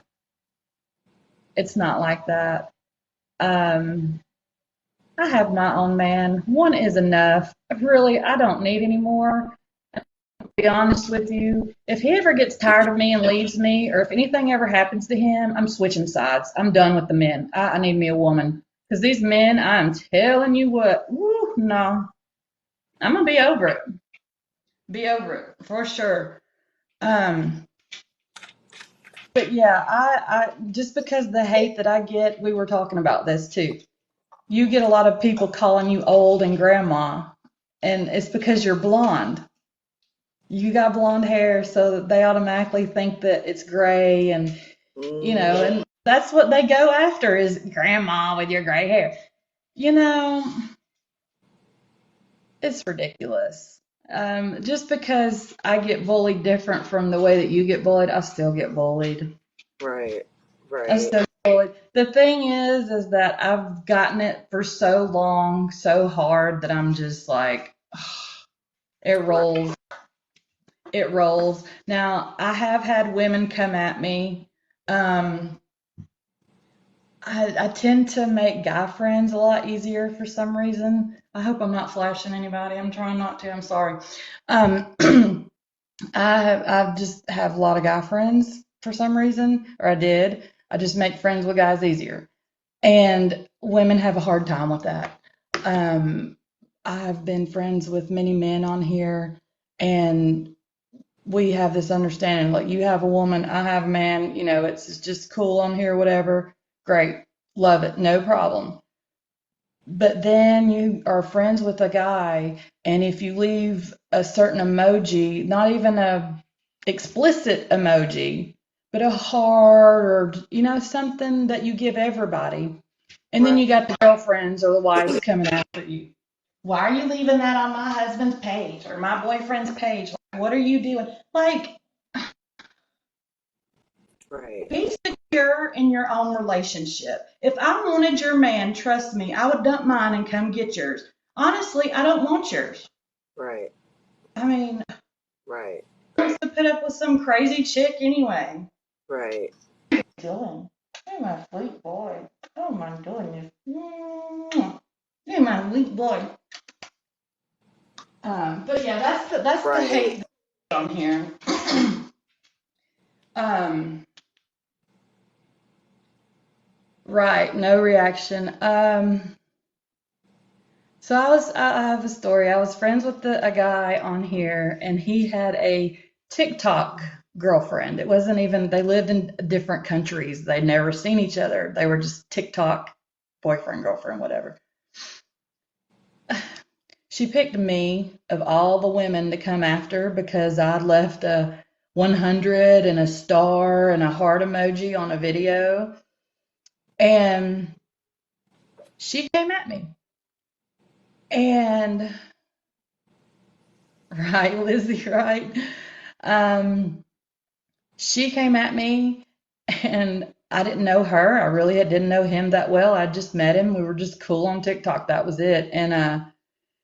it's not like that. Um, I have my own man. One is enough. Really, I don't need any more. To be honest with you, if he ever gets tired of me and leaves me, or if anything ever happens to him, I'm switching sides. I'm done with the men. I need me a woman. Because these men, I'm telling you what, woo, no, I'm gonna be over it. Be over it for sure. Um, but yeah, I just because the hate that I get, we were talking about this too. You get a lot of people calling you old and grandma, and it's because you're blonde. You got blonde hair, so that they automatically think that it's gray, and Mm, and that's what they go after is grandma with your gray hair. You know, it's ridiculous. Just because I get bullied different from the way that you get bullied, I still get bullied. right, I right, still get bullied. The thing is that I've gotten it for so long, so hard that I'm just like, it right, rolls. It rolls. Now, I have had women come at me. Um, I tend to make guy friends a lot easier for some reason. I hope I'm not flashing anybody. I'm trying not to. I'm sorry. Um, I just have a lot of guy friends for some reason, or I did. I just make friends with guys easier, and women have a hard time with that. Um, I've been friends with many men on here, and we have this understanding, like you have a woman, I have a man, it's just cool on here, whatever. Great. Love it. No problem. But then you are friends with a guy, and if you leave a certain emoji, not even a explicit emoji, but a heart or, something that you give everybody, and then right, you got the girlfriends or the wives coming after you. Why are you leaving that on my husband's page or my boyfriend's page? What are you doing? Like, right, be secure in your own relationship. If I wanted your man, trust me, I would dump mine and come get yours. Honestly, I don't want yours. right, I mean, right, who wants to put up with some crazy chick anyway? right. Dylan, you're my sweet boy. Oh my goodness. You're my sweet boy. But yeah, that's the Right. hate on here. um, right, no reaction. So I have a story. I was friends with a guy on here, and he had a TikTok girlfriend. It wasn't even, they lived in different countries. They'd never seen each other. They were just TikTok boyfriend, girlfriend, whatever. She picked me of all the women to come after because I'd left a 100 and a star and a heart emoji on a video. And she came at me. And, right, Lizzie, right? Um, she came at me, and I didn't know her. I really didn't know him that well. I just met him. We were just cool on TikTok. That was it. And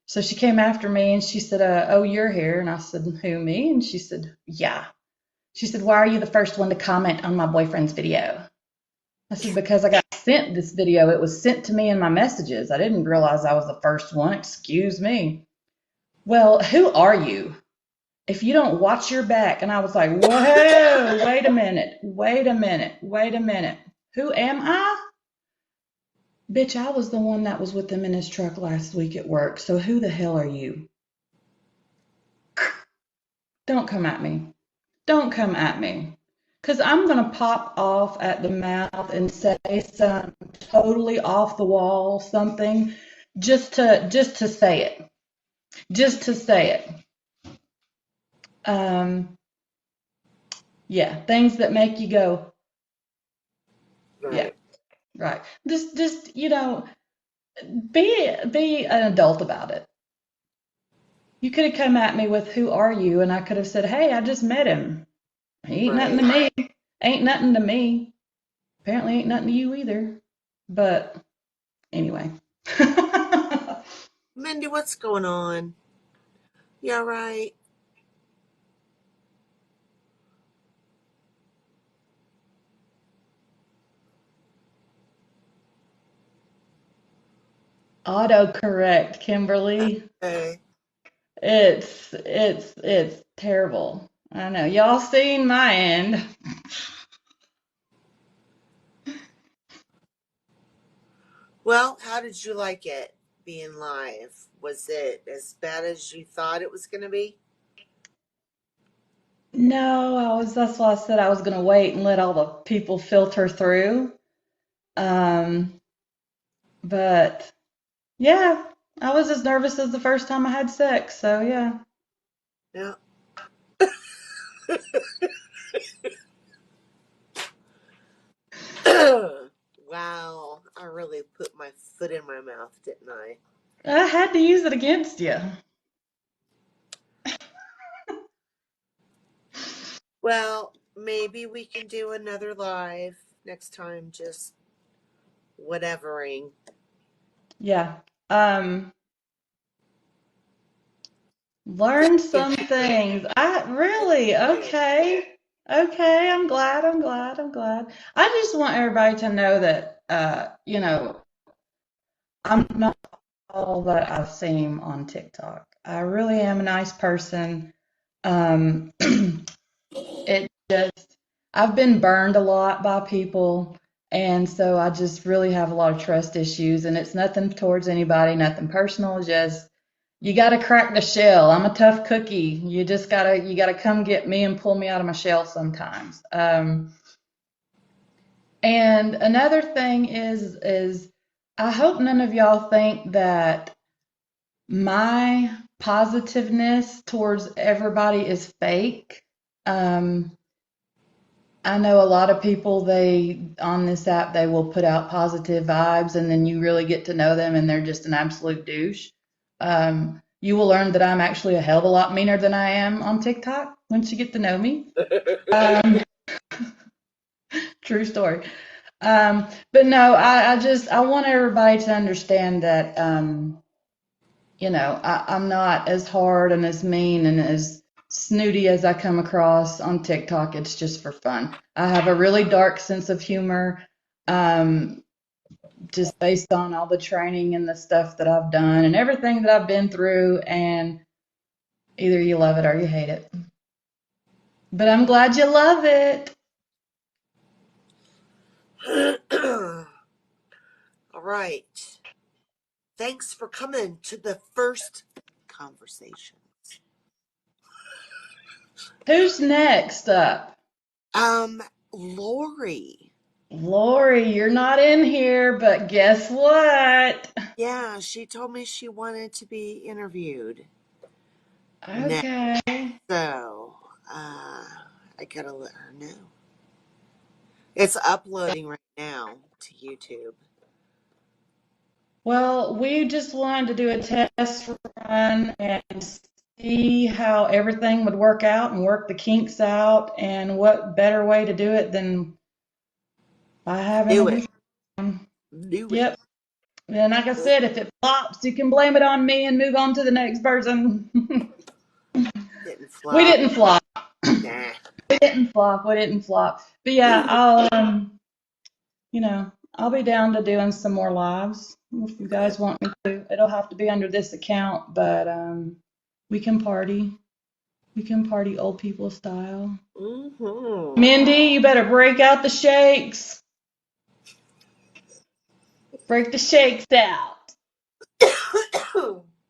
so she came after me and she said, "Oh, you're here." And I said, "Who, me?" And she said, "Yeah." She said, "Why are you the first one to comment on my boyfriend's video?" I said, "Because I got sent this video. It was sent to me in my messages. I didn't realize I was the first one. Excuse me." "Well, who are you? If you don't watch your back." And I was like, "Whoa, wait a minute, wait a minute, wait a minute. Who am I?" "Bitch, I was the one that was with him in his truck last week at work. So who the hell are you?" Don't come at me. Don't come at me. Because I'm going to pop off at the mouth and say some totally off the wall something just to say it. Just to say it. Um, yeah, things that make you go, yeah, Right. right. Just be an adult about it. You could have come at me with "Who are you?" and I could have said, "Hey, I just met him. He ain't nothing to Right. me. Ain't nothing to me. Apparently ain't nothing to you either." But anyway. Mindy, what's going on? You all right? Autocorrect, Kimberly. Okay. It's terrible. I know. Y'all seen my end. Well, how did you like it being live? Was it as bad as you thought it was going to be? No, that's why I said I was gonna wait and let all the people filter through. Um, but yeah, I was as nervous as the first time I had sex, so yeah. Yeah. Wow, I really put my foot in my mouth, didn't I? I had to use it against you. Well, maybe we can do another live next time, just whatevering. Yeah. Learned some things. I really, okay. Okay, I'm glad, I'm glad, I'm glad. I just want everybody to know that, I'm not all that I seem on TikTok. I really am a nice person. Um, it just, I've been burned a lot by people, and so I just really have a lot of trust issues, and it's nothing towards anybody, nothing personal, just you got to crack the shell. I'm a tough cookie. You gotta come get me and pull me out of my shell sometimes. And another thing is I hope none of y'all think that my positiveness towards everybody is fake. Um, I know a lot of people, they on this app, they will put out positive vibes and then you really get to know them and they're just an absolute douche. You will learn that I'm actually a hell of a lot meaner than I am on TikTok once you get to know me. Um, True story. But no, I want everybody to understand that, I'm not as hard and as mean and as snooty as I come across on TikTok. It's just for fun. I have a really dark sense of humor, um, just based on all the training and the stuff that I've done and everything that I've been through. And either you love it or you hate it. But I'm glad you love it. All right. Thanks for coming to the first conversations. Who's next up? Lori. Lori, you're not in here, but guess what? Yeah, she told me she wanted to be interviewed. Next. Okay. So, I gotta let her know. It's uploading right now to YouTube. Well, we just wanted to do a test run and see how everything would work out and work the kinks out, and what better way to do it than by having a Do it. YouTube on. Do it. Yep. And like I said, if it flops, you can blame it on me and move on to the next person. Didn't We flop. didn't flop. Nah. We didn't flop. We didn't flop. But yeah, I'll be down to doing some more lives if you guys want me to. It'll have to be under this account, but we can party. We can party old people style. Mm-hmm. Mindy, you better break out the shakes. Break the shakes out.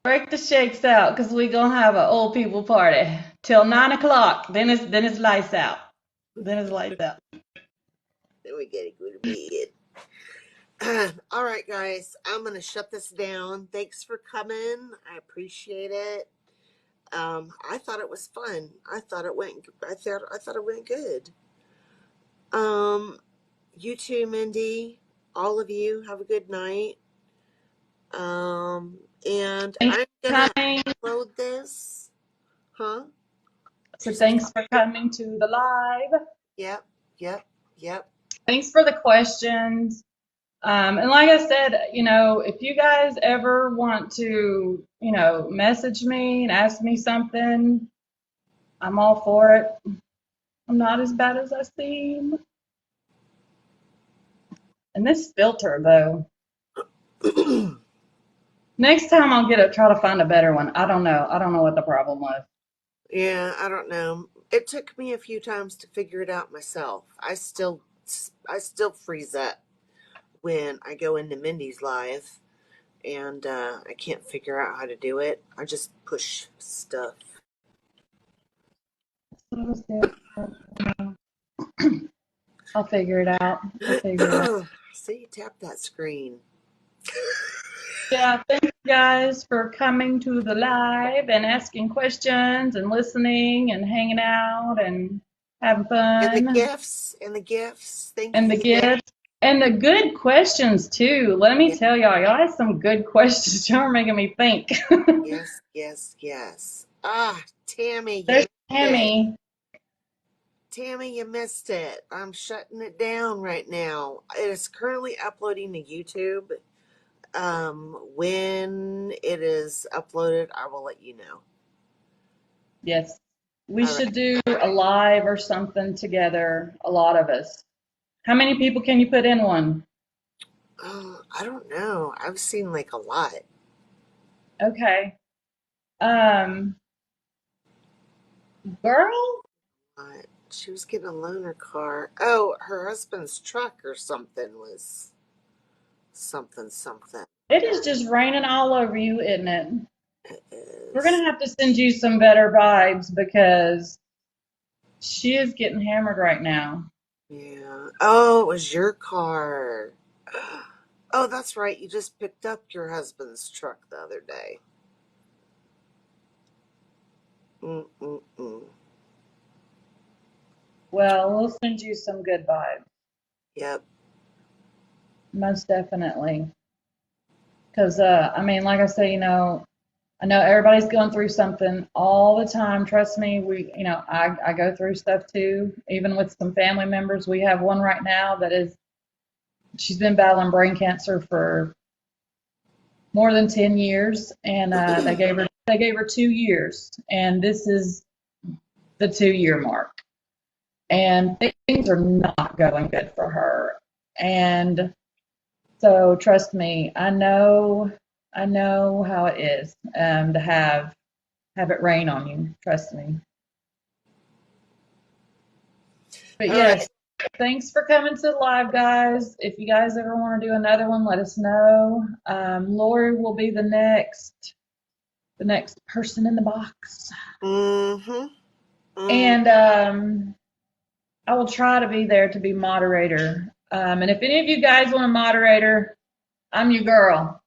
Break the shakes out, cause we gonna have an old people party till 9 o'clock. Then it's lights out. Then it's lights out. Then we gotta go to bed. All right, guys, I'm gonna shut this down. Thanks for coming. I appreciate it. I thought it was fun. I thought it went. I thought it went good. Um, you too, Mindy. All of you have a good night. And Thanks I'm for gonna coming. upload this. Huh? What'd So you say? thanks for coming to the live. Yep. Yep. Yep. Thanks for the questions. And like I said, if you guys ever want to, message me and ask me something, I'm all for it. I'm not as bad as I seem. And this filter, though, next time I'll try to find a better one. I don't know. I don't know what the problem was. Yeah, I don't know. It took me a few times to figure it out myself. I still freeze up when I go into Mindy's live and I can't figure out how to do it. I just push stuff. I'll figure it out. I'll figure it out. See, tap that screen. Yeah, thanks guys for coming to the live and asking questions and listening and hanging out and having And the fun gifts, and the gifts. Thank you and for the the gifts. gifts and the good questions too. Let me Yes, tell y'all had some good questions. Y'all are making me think. yes, yes, yes. Ah, Tammy, you There's missed it. Tammy. Tammy, you missed it. I'm shutting it down right now. It is currently uploading to YouTube. When it is uploaded, I will let you know. Yes. We All right. should do a live or something together, a lot of us. How many people can you put in one? Oh, I don't know. I've seen like a lot. Okay. Um, girl, What? She was getting a loaner car. Oh, her husband's truck or something was something, something. it is just raining all over you, isn't it? It We're is. gonna have to send you some better vibes because she is getting hammered right now. Yeah. Oh, it was your car. Oh, that's right. You just picked up your husband's truck the other day. Mm-mm-mm. Well, we'll send you some good vibes, Yep. most definitely. Because, I mean, like I say, I know everybody's going through something all the time. Trust me, I go through stuff too, even with some family members. We have one right now she's been battling brain cancer for more than 10 years, and they gave her 2 years, and this is the 2 year mark, and things are not going good for her. And so, trust me, I know how it is to have it rain on you. Trust me. But All right. yes, thanks for coming to the live, guys. If you guys ever want to do another one, let us know. Lori will be the next person in the box. Mm-hmm. Mm. And I will try to be there to be moderator. And if any of you guys want a moderator, I'm your girl.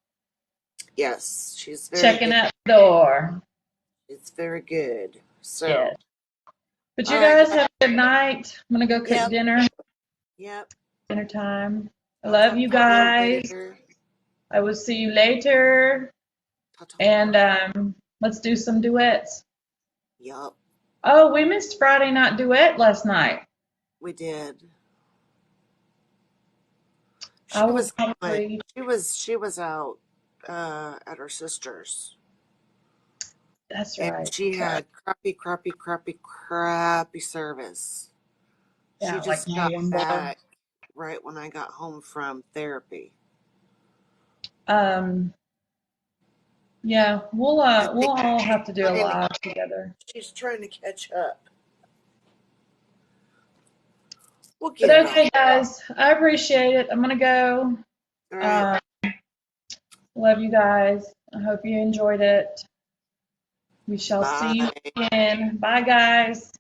Yes, she's very Checking good. out the door. It's very good. So, Yes. But all you right, guys guys. have a good night. I'm gonna go cook Yep. dinner. Yep. Dinner time. I I'll love talk you to you a little guys. later. I will see you later. Ta-ta. And let's do some duets. Yup. Oh, we missed Friday night duet last night. We did. I She will was gone. probably. She was out at her sister's. That's And right. she Okay. had crappy, crappy, crappy, crappy service. She Yeah, like just no got window. back right when I got home from therapy. Um, yeah, we'll I think all have to do a trying to, live together. she's trying to catch up. We'll But get it all. okay, guys, I appreciate it. I'm gonna go. All right. Um, love you guys. I hope you enjoyed it. We shall see you Bye. again. Bye, guys.